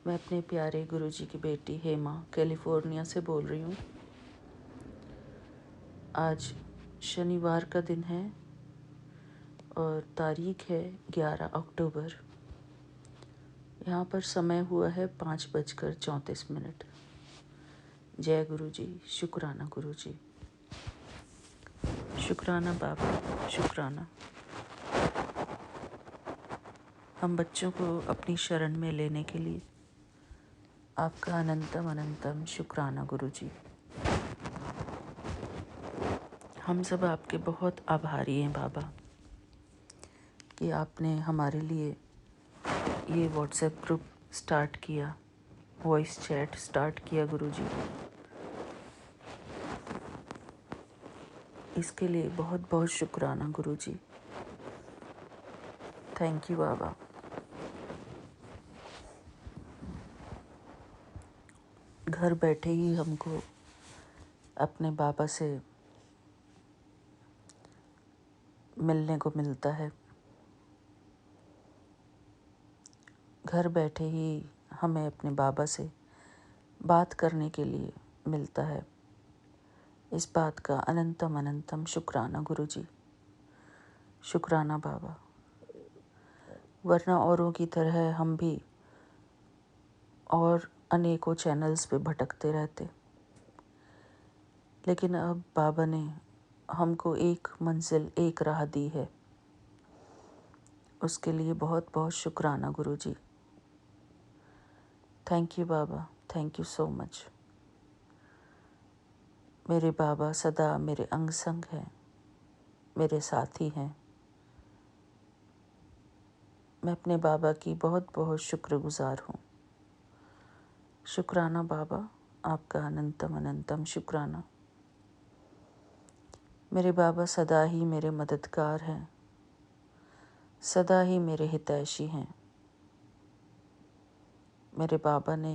Speaker 2: मैं अपने प्यारे गुरुजी की बेटी हेमा कैलिफोर्निया से बोल रही हूँ। आज शनिवार का दिन है और तारीख है 11 अक्टूबर। यहाँ पर समय हुआ है 5:34। जय गुरुजी, शुक्राना गुरुजी। शुक्राना बाबा, शुक्राना। हम बच्चों को अपनी शरण में लेने के लिए आपका अनंतम अनंतम शुक्राना गुरुजी। हम सब आपके बहुत आभारी हैं बाबा कि आपने हमारे लिए ये व्हाट्सएप ग्रुप स्टार्ट किया, वॉइस चैट स्टार्ट किया गुरुजी। इसके लिए बहुत बहुत शुक्राना गुरुजी। थैंक यू बाबा। घर बैठे ही हमको अपने बाबा से मिलने को मिलता है। घर बैठे ही हमें अपने बाबा से बात करने के लिए मिलता है। इस बात का अनंतम अनंतम शुक्राना गुरुजी, शुक्राना बाबा। वरना औरों की तरह हम भी और अनेकों चैनल्स पे भटकते रहते, लेकिन अब बाबा ने हमको एक मंजिल, एक राह दी है। उसके लिए बहुत बहुत शुक्राना गुरुजी। थैंक यू बाबा, थैंक यू सो मच। मेरे बाबा सदा मेरे अंग संग हैं, मेरे साथी हैं। मैं अपने बाबा की बहुत बहुत शुक्रगुजार हूँ। शुक्राना बाबा, आपका अनंतम अनंतम शुक्राना। मेरे बाबा सदा ही मेरे मददगार हैं, सदा ही मेरे हितैषी हैं। मेरे बाबा ने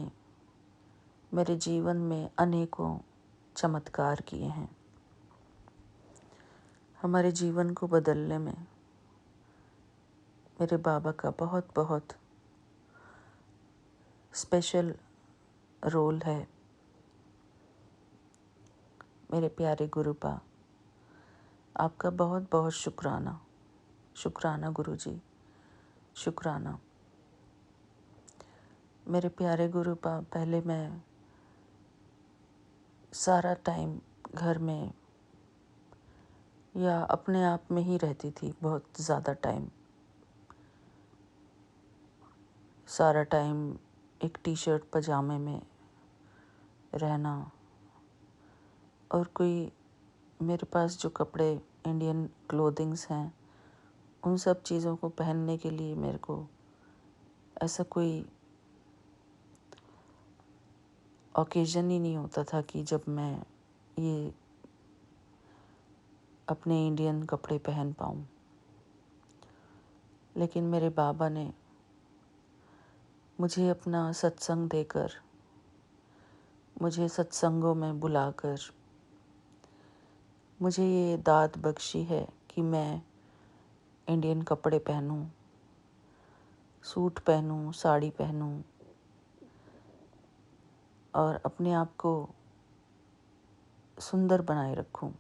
Speaker 2: मेरे जीवन में अनेकों चमत्कार किए हैं। हमारे जीवन को बदलने में मेरे बाबा का बहुत बहुत स्पेशल रोल है। मेरे प्यारे गुरुपा, आपका बहुत बहुत शुक्राना, शुक्राना गुरुजी, शुक्राना। मेरे प्यारे गुरुपा, पहले मैं सारा टाइम घर में या अपने आप में ही रहती थी। बहुत ज़्यादा टाइम, सारा टाइम एक टी शर्ट पजामे में रहना, और कोई मेरे पास जो कपड़े इंडियन क्लोथिंग्स हैं उन सब चीज़ों को पहनने के लिए मेरे को ऐसा कोई ओकेजन ही नहीं होता था कि जब मैं ये अपने इंडियन कपड़े पहन पाऊँ। लेकिन मेरे बाबा ने मुझे अपना सत्संग देकर, मुझे सत्संगों में बुलाकर मुझे ये दात बख्शी है कि मैं इंडियन कपड़े पहनूं, सूट पहनूं, साड़ी पहनूं और अपने आप को सुंदर बनाए रखूं।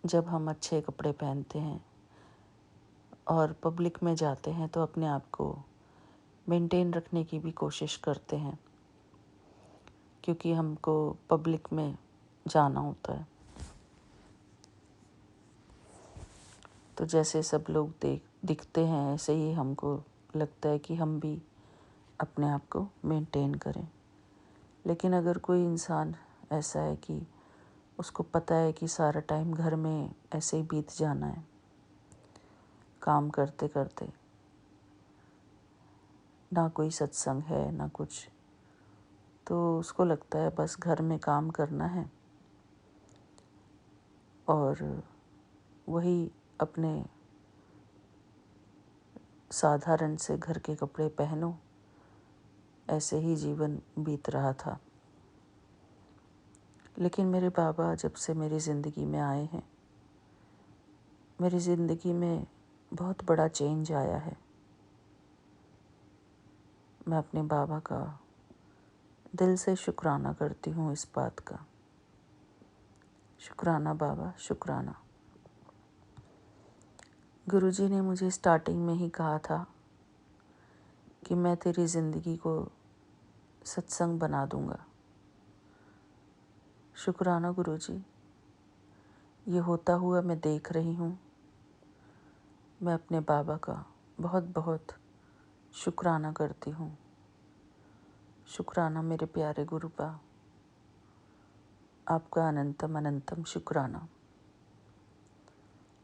Speaker 2: जब हम अच्छे कपड़े पहनते हैं और पब्लिक में जाते हैं तो अपने आप को मेंटेन रखने की भी कोशिश करते हैं, क्योंकि हमको पब्लिक में जाना होता है। तो जैसे सब लोग दिखते हैं ऐसे ही हमको लगता है कि हम भी अपने आप को मेंटेन करें। लेकिन अगर कोई इंसान ऐसा है कि उसको पता है कि सारा टाइम घर में ऐसे ही बीत जाना है, काम करते करते, ना कोई सत्संग है ना कुछ, तो उसको लगता है बस घर में काम करना है और वही अपने साधारण से घर के कपड़े पहनो, ऐसे ही जीवन बीत रहा था। लेकिन मेरे बाबा जब से मेरी ज़िंदगी में आए हैं, मेरी ज़िंदगी में बहुत बड़ा चेंज आया है। मैं अपने बाबा का दिल से शुक्राना करती हूँ इस बात का। शुक्राना बाबा, शुक्राना। गुरुजी ने मुझे स्टार्टिंग में ही कहा था कि मैं तेरी ज़िंदगी को सत्संग बना दूँगा। शुक्राना गुरुजी, ये होता हुआ मैं देख रही हूँ। मैं अपने बाबा का बहुत बहुत शुक्राना करती हूँ। शुक्राना मेरे प्यारे गुरुपा, आपका अनंतम अनंतम शुक्राना।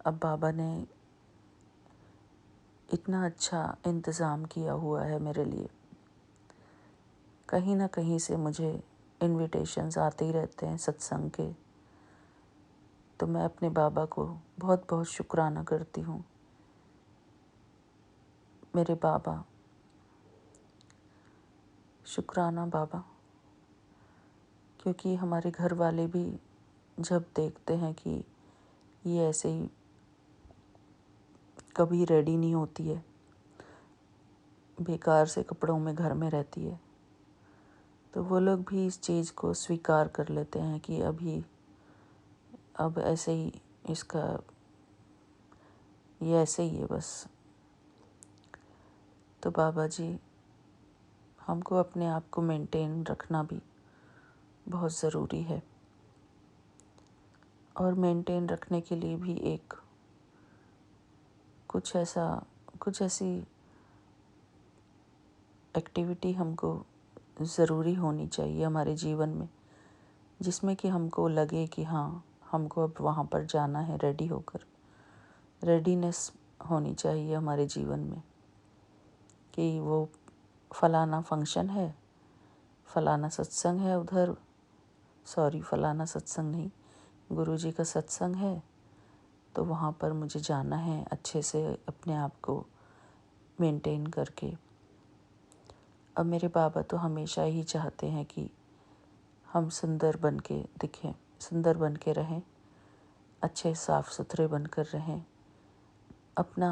Speaker 2: अब बाबा ने इतना अच्छा इंतज़ाम किया हुआ है मेरे लिए। कहीं ना कहीं से मुझे इनविटेशंस आते ही रहते हैं सत्संग के, तो मैं अपने बाबा को बहुत बहुत शुक्राना करती हूँ। मेरे बाबा शुक्राना बाबा, क्योंकि हमारे घर वाले भी जब देखते हैं कि ये ऐसे ही कभी रेडी नहीं होती है, बेकार से कपड़ों में घर में रहती है, तो वो लोग भी इस चीज़ को स्वीकार कर लेते हैं कि अब ऐसे ही इसका ये ऐसे ही है बस। तो बाबा जी, हमको अपने आप को मेंटेन रखना भी बहुत ज़रूरी है, और मेंटेन रखने के लिए भी कुछ ऐसी एक्टिविटी हमको ज़रूरी होनी चाहिए हमारे जीवन में, जिसमें कि हमको लगे कि हाँ, हमको अब वहाँ पर जाना है रेडी होकर। रेडीनेस होनी चाहिए हमारे जीवन में कि वो फलाना फंक्शन है, फलाना सत्संग है उधर, फलाना सत्संग नहीं, गुरुजी का सत्संग है, तो वहाँ पर मुझे जाना है अच्छे से अपने आप को मेंटेन करके। अब मेरे बाबा तो हमेशा ही चाहते हैं कि हम सुंदर बन के दिखें, सुंदर बन के रहें, अच्छे साफ सुथरे बनकर रहें, अपने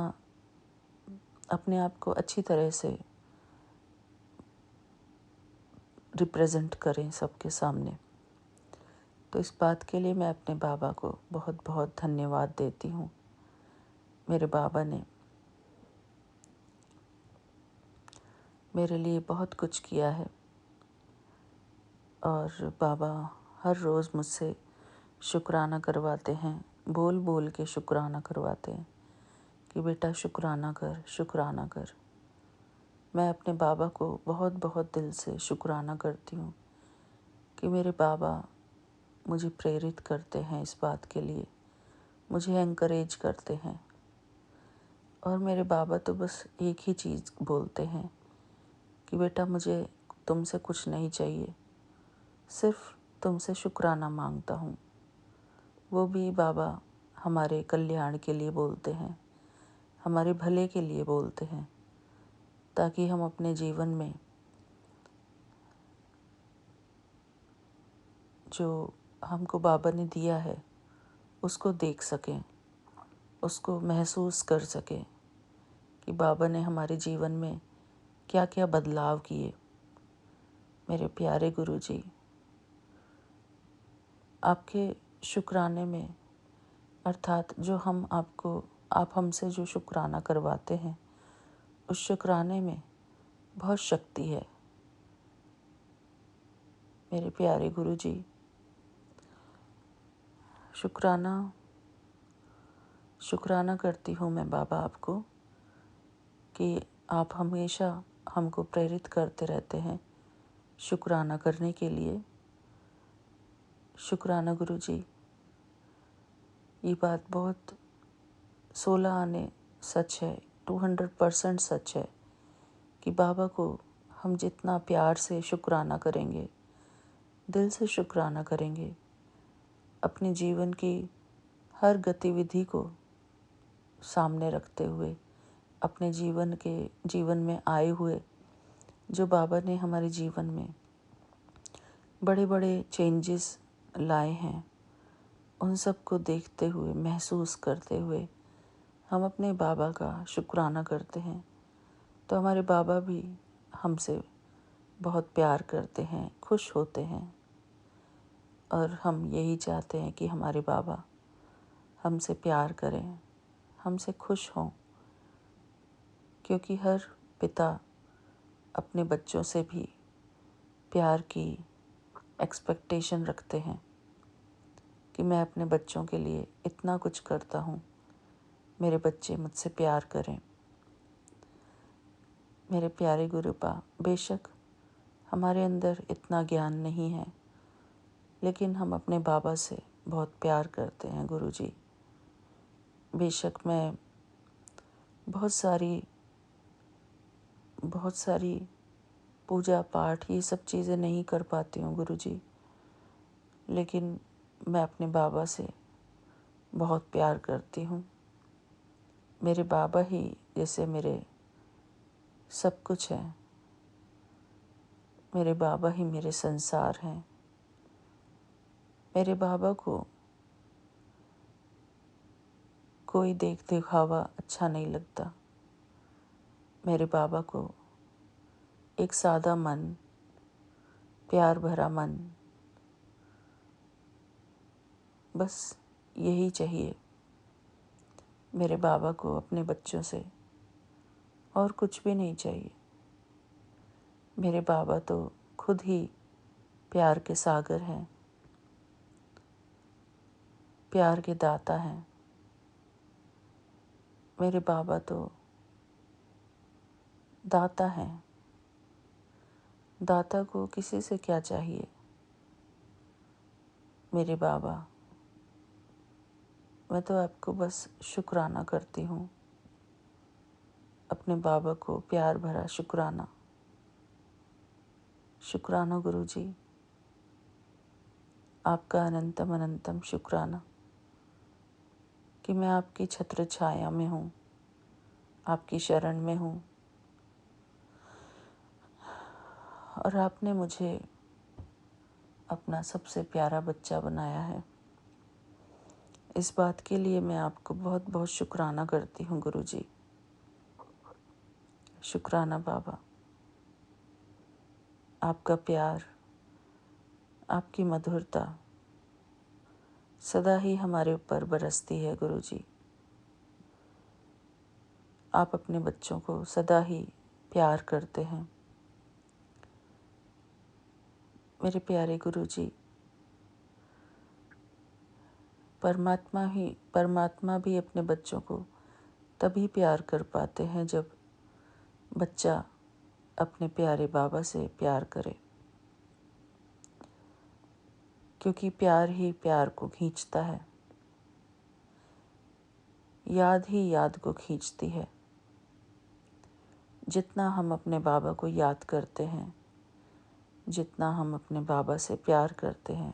Speaker 2: आप को अच्छी तरह से रिप्रेजेंट करें सबके सामने। तो इस बात के लिए मैं अपने बाबा को बहुत बहुत धन्यवाद देती हूँ। मेरे बाबा ने मेरे लिए बहुत कुछ किया है, और बाबा हर रोज़ मुझसे शुक्राना करवाते हैं, बोल बोल के शुक्राना करवाते हैं कि बेटा शुक्राना कर, शुक्राना कर। मैं अपने बाबा को बहुत बहुत दिल से शुक्राना करती हूँ कि मेरे बाबा मुझे प्रेरित करते हैं इस बात के लिए, मुझे एनकरेज करते हैं। और मेरे बाबा तो बस एक ही चीज़ बोलते हैं कि बेटा मुझे तुमसे कुछ नहीं चाहिए, सिर्फ तुमसे शुक्राना मांगता हूँ। वो भी बाबा हमारे कल्याण के लिए बोलते हैं, हमारे भले के लिए बोलते हैं, ताकि हम अपने जीवन में जो हमको बाबा ने दिया है उसको देख सकें, उसको महसूस कर सकें कि बाबा ने हमारे जीवन में क्या क्या बदलाव किए। मेरे प्यारे गुरुजी, आपके शुक्राने में, अर्थात जो आप हमसे जो शुक्राना करवाते हैं, उस शुक्राने में बहुत शक्ति है। मेरे प्यारे गुरुजी, शुक्राना करती हूँ मैं बाबा आपको कि आप हमेशा हमको प्रेरित करते रहते हैं शुक्राना करने के लिए। शुक्राना गुरुजी, ये बात बहुत 16 आने सच है, 200% सच है कि बाबा को हम जितना प्यार से शुक्राना करेंगे, दिल से शुक्राना करेंगे, अपने जीवन की हर गतिविधि को सामने रखते हुए, अपने जीवन में आए हुए जो बाबा ने हमारे जीवन में बड़े बड़े चेंजेस लाए हैं, उन सब को देखते हुए, महसूस करते हुए हम अपने बाबा का शुक्राना करते हैं, तो हमारे बाबा भी हमसे बहुत प्यार करते हैं, खुश होते हैं। और हम यही चाहते हैं कि हमारे बाबा हमसे प्यार करें, हमसे खुश हों, क्योंकि हर पिता अपने बच्चों से भी प्यार की एक्सपेक्टेशन रखते हैं कि मैं अपने बच्चों के लिए इतना कुछ करता हूँ, मेरे बच्चे मुझसे प्यार करें। मेरे प्यारे गुरुपा, बेशक हमारे अंदर इतना ज्ञान नहीं है, लेकिन हम अपने बाबा से बहुत प्यार करते हैं गुरुजी। बेशक मैं बहुत सारी पूजा पाठ ये सब चीज़ें नहीं कर पाती हूँ गुरुजी, लेकिन मैं अपने बाबा से बहुत प्यार करती हूँ। मेरे बाबा ही जैसे मेरे सब कुछ है। मेरे बाबा ही मेरे संसार हैं। मेरे बाबा को कोई देख दिखावा अच्छा नहीं लगता। मेरे बाबा को एक सादा मन, प्यार भरा मन, बस यही चाहिए। मेरे बाबा को अपने बच्चों से और कुछ भी नहीं चाहिए। मेरे बाबा तो खुद ही प्यार के सागर हैं, प्यार के दाता हैं। मेरे बाबा तो दाता हैं। दाता को किसी से क्या चाहिए। मेरे बाबा, मैं तो आपको बस शुक्राना करती हूँ, अपने बाबा को प्यार भरा शुक्राना। शुक्राना गुरुजी, आपका अनंतम अनंतम शुक्राना कि मैं आपकी छत्र छाया में हूँ, आपकी शरण में हूँ और आपने मुझे अपना सबसे प्यारा बच्चा बनाया है। इस बात के लिए मैं आपको बहुत बहुत शुक्राना करती हूँ गुरुजी। शुक्राना बाबा, आपका प्यार, आपकी मधुरता सदा ही हमारे ऊपर बरसती है गुरुजी। आप अपने बच्चों को सदा ही प्यार करते हैं। मेरे प्यारे गुरुजी, परमात्मा भी अपने बच्चों को तभी प्यार कर पाते हैं जब बच्चा अपने प्यारे बाबा से प्यार करे, क्योंकि प्यार ही प्यार को खींचता है, याद ही याद को खींचती है। जितना हम अपने बाबा को याद करते हैं, जितना हम अपने बाबा से प्यार करते हैं,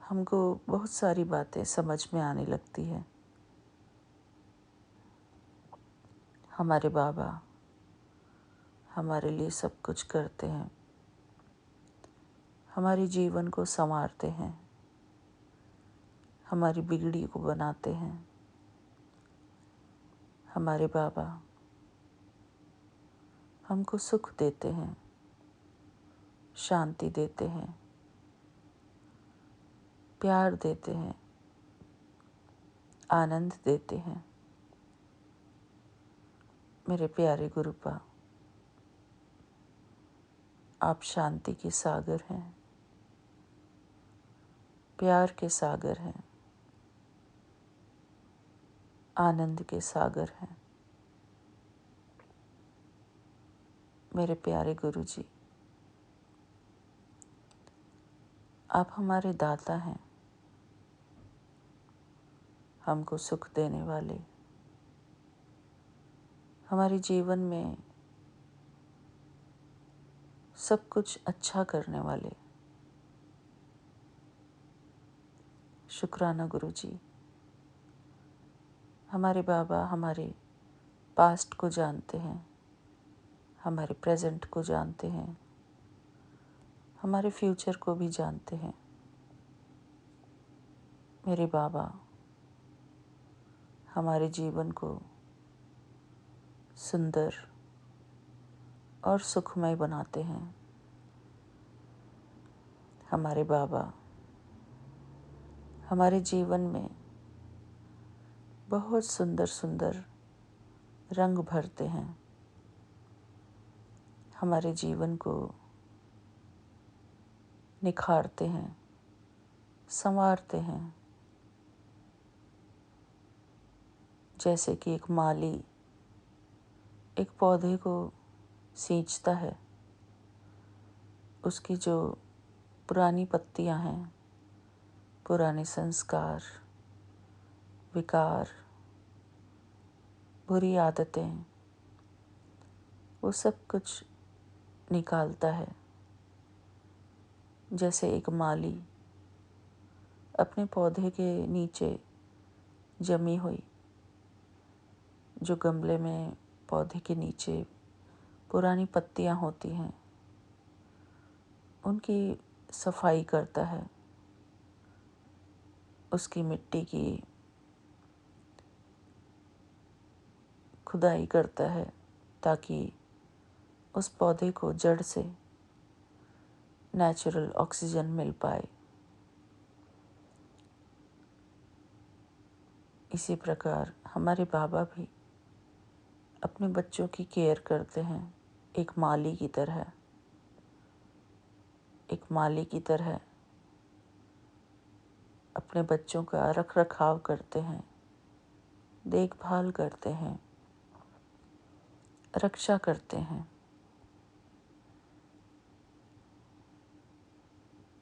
Speaker 2: हमको बहुत सारी बातें समझ में आने लगती है। हमारे बाबा हमारे लिए सब कुछ करते हैं, हमारे जीवन को संवारते हैं, हमारी बिगड़ी को बनाते हैं। हमारे बाबा हमको सुख देते हैं, शांति देते हैं, प्यार देते हैं, आनंद देते हैं। मेरे प्यारे गुरुपा, आप शांति के सागर हैं, प्यार के सागर हैं, आनंद के सागर हैं। मेरे प्यारे गुरुजी, आप हमारे दाता हैं, हमको सुख देने वाले, हमारे जीवन में सब कुछ अच्छा करने वाले। शुक्राना गुरुजी। हमारे बाबा हमारे पास्ट को जानते हैं, हमारे प्रेजेंट को जानते हैं, हमारे फ्यूचर को भी जानते हैं। मेरे बाबा हमारे जीवन को सुंदर और सुखमय बनाते हैं। हमारे बाबा हमारे जीवन में बहुत सुंदर सुंदर रंग भरते हैं, हमारे जीवन को निखारते हैं, संवारते हैं। जैसे कि एक माली एक पौधे को सींचता है, उसकी जो पुरानी पत्तियां हैं, पुराने संस्कार, विकार, बुरी आदतें, वो सब कुछ निकालता है। जैसे एक माली अपने पौधे के नीचे जमी हुई, जो गमले में पौधे के नीचे पुरानी पत्तियां होती हैं उनकी सफाई करता है, उसकी मिट्टी की खुदाई करता है ताकि उस पौधे को जड़ से नेचुरल ऑक्सीजन मिल पाए। इसी प्रकार हमारे बाबा भी अपने बच्चों की केयर करते हैं, एक माली की तरह। एक माली की तरह अपने बच्चों का रख रखाव करते हैं, देखभाल करते हैं, रक्षा करते हैं।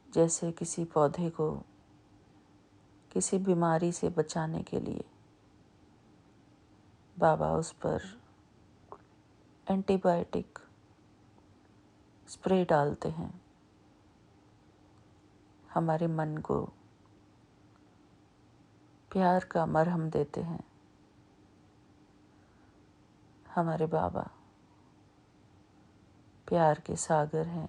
Speaker 2: जैसे किसी पौधे को किसी बीमारी से बचाने के लिए बाबा उस पर एंटीबायोटिक स्प्रे डालते हैं, हमारे मन को प्यार का मरहम देते हैं। हमारे बाबा प्यार के सागर हैं,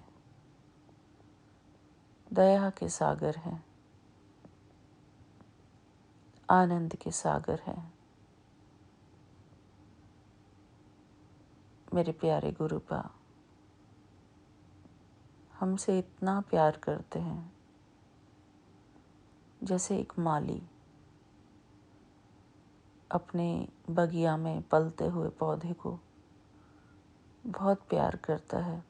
Speaker 2: दया के सागर हैं, आनंद के सागर हैं। मेरे प्यारे गुरुपा हमसे इतना प्यार करते हैं, जैसे एक माली अपने बगिया में पलते हुए पौधे को बहुत प्यार करता है,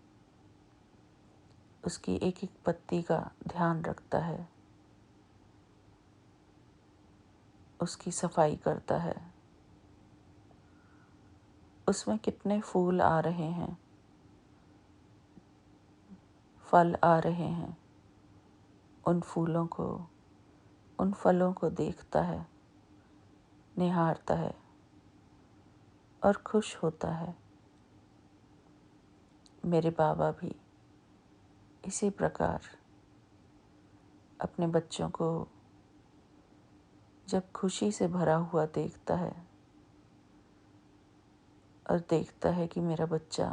Speaker 2: उसकी एक एक पत्ती का ध्यान रखता है, उसकी सफाई करता है। उसमें कितने फूल आ रहे हैं, फल आ रहे हैं, उन फूलों को, उन फलों को देखता है, निहारता है और खुश होता है। मेरे बाबा भी इसी प्रकार अपने बच्चों को जब खुशी से भरा हुआ देखता है और देखता है कि मेरा बच्चा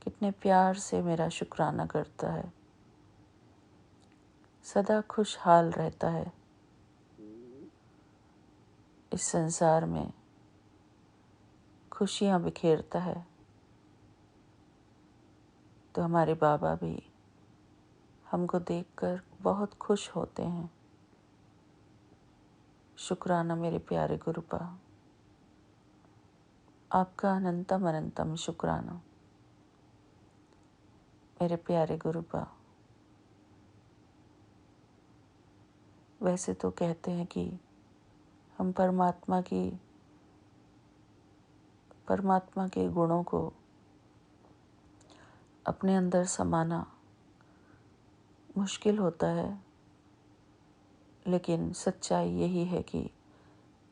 Speaker 2: कितने प्यार से मेरा शुक्राना करता है, सदा खुशहाल रहता है, इस संसार में खुशियाँ बिखेरता है, तो हमारे बाबा भी हमको देखकर बहुत खुश होते हैं। शुक्राना मेरे प्यारे गुरुपा, आपका अनंतम अनंतम शुक्राना। मेरे प्यारे गुरुपा, वैसे तो कहते हैं कि हम परमात्मा के गुणों को अपने अंदर समाना मुश्किल होता है, लेकिन सच्चाई यही है कि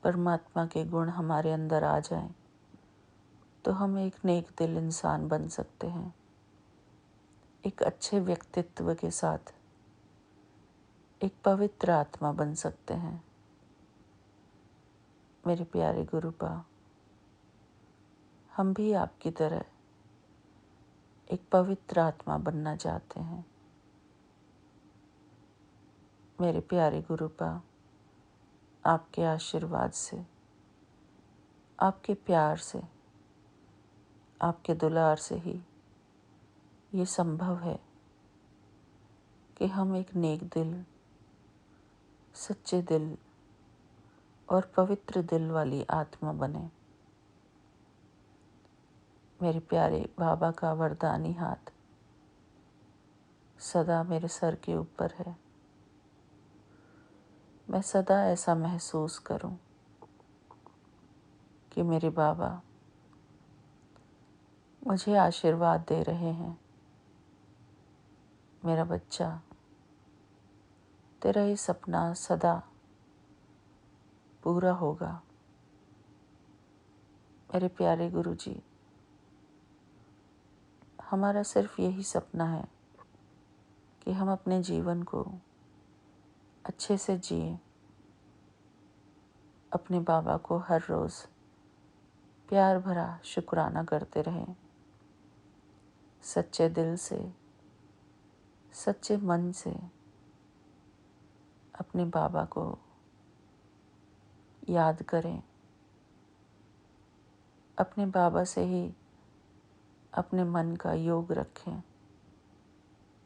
Speaker 2: परमात्मा के गुण हमारे अंदर आ जाएं तो हम एक नेक दिल इंसान बन सकते हैं, एक अच्छे व्यक्तित्व के साथ एक पवित्र आत्मा बन सकते हैं। मेरे प्यारे गुरुपा, हम भी आपकी तरह एक पवित्र आत्मा बनना चाहते हैं। मेरे प्यारे गुरुपा, आपके आशीर्वाद से, आपके प्यार से, आपके दुलार से ही ये संभव है कि हम एक नेक दिल, सच्चे दिल और पवित्र दिल वाली आत्मा बने। मेरे प्यारे बाबा का वरदानी हाथ सदा मेरे सर के ऊपर है। मैं सदा ऐसा महसूस करूं कि मेरे बाबा मुझे आशीर्वाद दे रहे हैं, मेरा बच्चा, तेरा ये सपना सदा पूरा होगा। मेरे प्यारे गुरुजी, हमारा सिर्फ यही सपना है कि हम अपने जीवन को अच्छे से जिएं, अपने बाबा को हर रोज़ प्यार भरा शुक्राना करते रहें, सच्चे दिल से, सच्चे मन से अपने बाबा को याद करें। अपने बाबा से ही अपने मन का योग रखें,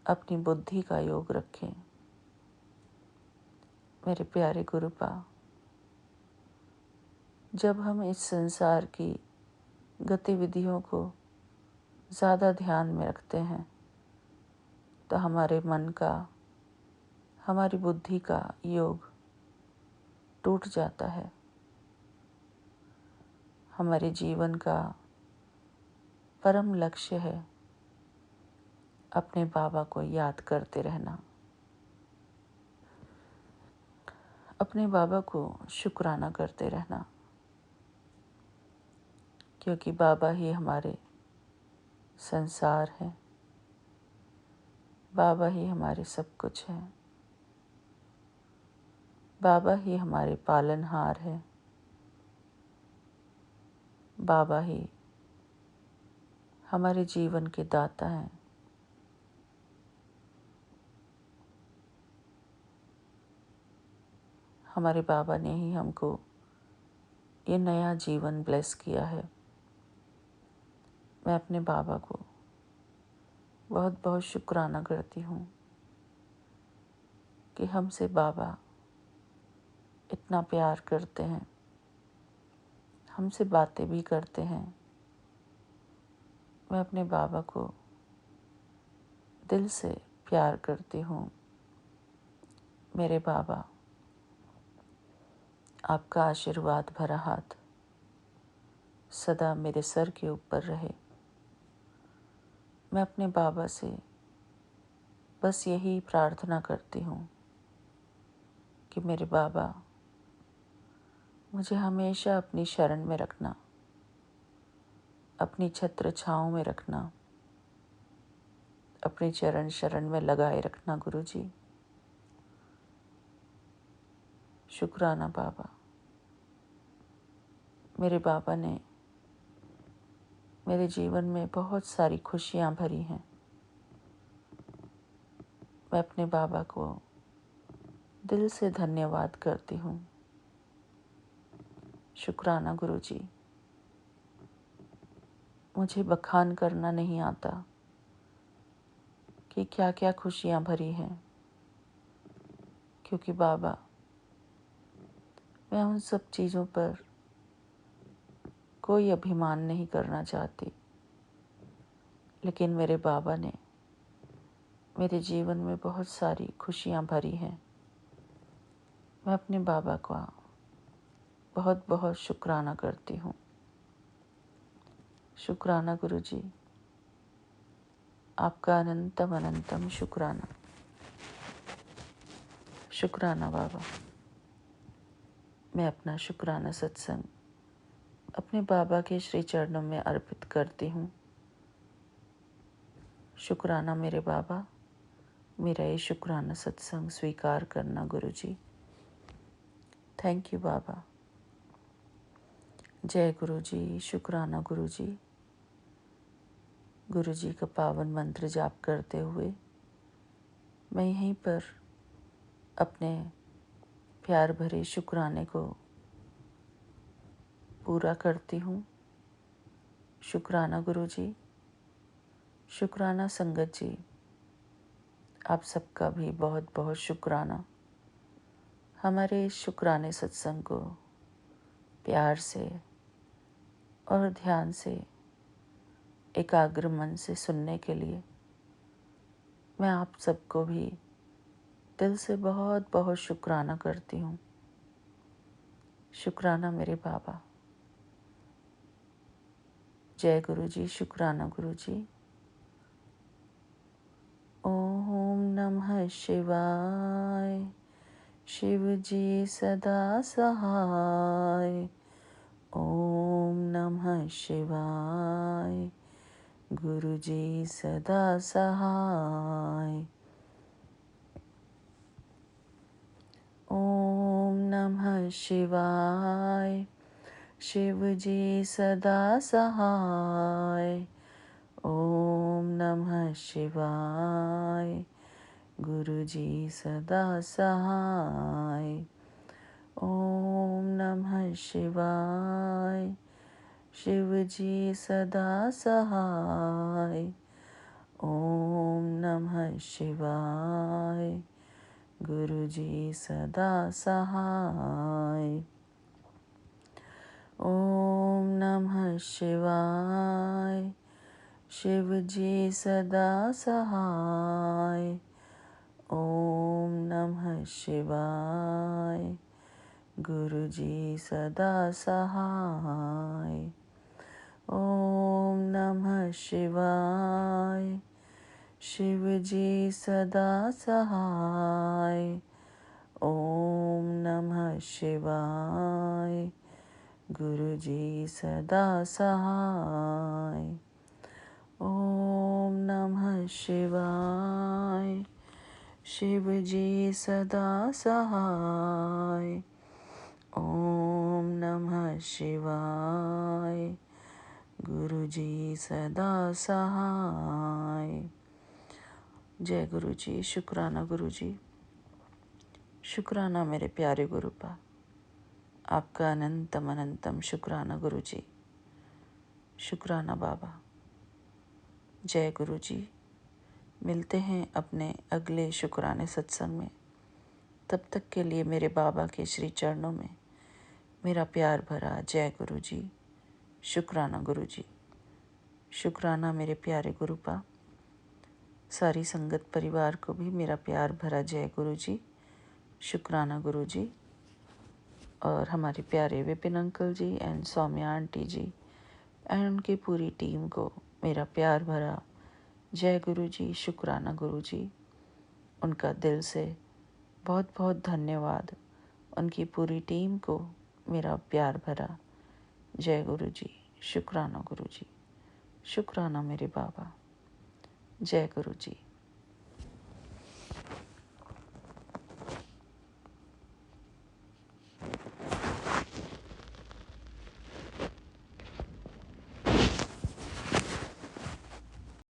Speaker 2: अपनी बुद्धि का योग रखें। मेरे प्यारे गुरुपा, जब हम इस संसार की गतिविधियों को ज़्यादा ध्यान में रखते हैं तो हमारे मन का, हमारी बुद्धि का योग टूट जाता है। हमारे जीवन का परम लक्ष्य है अपने बाबा को याद करते रहना, अपने बाबा को शुक्राना करते रहना, क्योंकि बाबा ही हमारे संसार है, बाबा ही हमारे सब कुछ है, बाबा ही हमारे पालनहार है, बाबा ही हमारे जीवन के दाता हैं। हमारे बाबा ने ही हमको ये नया जीवन ब्लेस किया है। मैं अपने बाबा को बहुत बहुत शुक्राना करती हूँ कि हमसे बाबा इतना प्यार करते हैं, हमसे बातें भी करते हैं। मैं अपने बाबा को दिल से प्यार करती हूँ। मेरे बाबा, आपका आशीर्वाद भरा हाथ सदा मेरे सर के ऊपर रहे। मैं अपने बाबा से बस यही प्रार्थना करती हूँ कि मेरे बाबा मुझे हमेशा अपनी शरण में रखना, अपनी छत्र छाँव में रखना, अपने चरण शरण में लगाए रखना। गुरुजी, शुक्राना बाबा। मेरे बाबा ने मेरे जीवन में बहुत सारी खुशियाँ भरी हैं। मैं अपने बाबा को दिल से धन्यवाद करती हूँ। शुक्राना गुरुजी। मुझे बखान करना नहीं आता कि क्या क्या खुशियाँ भरी हैं, क्योंकि बाबा, मैं उन सब चीज़ों पर कोई अभिमान नहीं करना चाहती, लेकिन मेरे बाबा ने मेरे जीवन में बहुत सारी खुशियाँ भरी हैं। मैं अपने बाबा का बहुत बहुत शुक्राना करती हूँ। शुक्राना गुरुजी, आपका अनंतम अनंतम शुक्राना। शुक्राना बाबा। मैं अपना शुक्राना सत्संग अपने बाबा के श्री चरणों में अर्पित करती हूँ। शुक्राना मेरे बाबा, मेरा ये शुक्राना सत्संग स्वीकार करना गुरुजी। थैंक यू बाबा। जय गुरुजी। शुक्राना गुरुजी। गुरुजी का पावन मंत्र जाप करते हुए मैं यहीं पर अपने प्यार भरे शुक्राने को पूरा करती हूँ। शुक्राना गुरुजी, शुक्राना संगत जी, आप सबका भी बहुत बहुत शुक्राना। हमारे इस शुक्राने सत्संग को प्यार से और ध्यान से, एकाग्र मन से सुनने के लिए मैं आप सबको भी दिल से बहुत बहुत शुक्राना करती हूँ। शुक्राना मेरे बाबा। जय गुरुजी। शुक्राना गुरुजी। ओम नमः शिवाय। शिव जी सदा सहाय। ओम नमः शिवाय। गुरु जी सदा सहाय। ओम नमः शिवाय। शिव जी सदा सहाय। ओम नमः शिवाय। गुरुजी सदा सहाय। ओम नमः शिवाय। शिवजी सदा सहाय। ओम नमः शिवाय। गुरुजी सदा सहाय। ओम नमः शिवाय। शिवजी सदा सहाय। ओम नमः शिवाय। गुरुजी सदा सहाय। ओम नमः शिवाय। शिवजी सदा सहाय। ओम नमः शिवाय। गुरुजी सदा सहाय। ओम नमः शिवाय। शिवजी सदा सहाय। ओम नमः शिवाय। गुरुजी सदा सहाय। जय गुरुजी। शुक्राना गुरुजी। शुक्राना मेरे प्यारे गुरुपा। आपका अनंतम अनंतम शुक्राना गुरुजी। शुक्राना बाबा। जय गुरुजी। मिलते हैं अपने अगले शुक्राने सत्संग में। तब तक के लिए मेरे बाबा के श्री चरणों में मेरा प्यार भरा जय गुरुजी। शुक्राना गुरुजी। शुक्राना मेरे प्यारे गुरुपा। सारी संगत परिवार को भी मेरा प्यार भरा जय गुरुजी। शुक्राना गुरुजी। और हमारे प्यारे Vipin uncle ji and Saumya aunty ji and उनकी पूरी टीम को मेरा प्यार भरा जय गुरुजी। शुक्राना गुरुजी। उनका दिल से बहुत बहुत धन्यवाद। उनकी पूरी टीम को मेरा प्यार भरा जय गुरुजी। शुक्राना गुरुजी। शुक्राना मेरे बाबा। जय गुरुजी।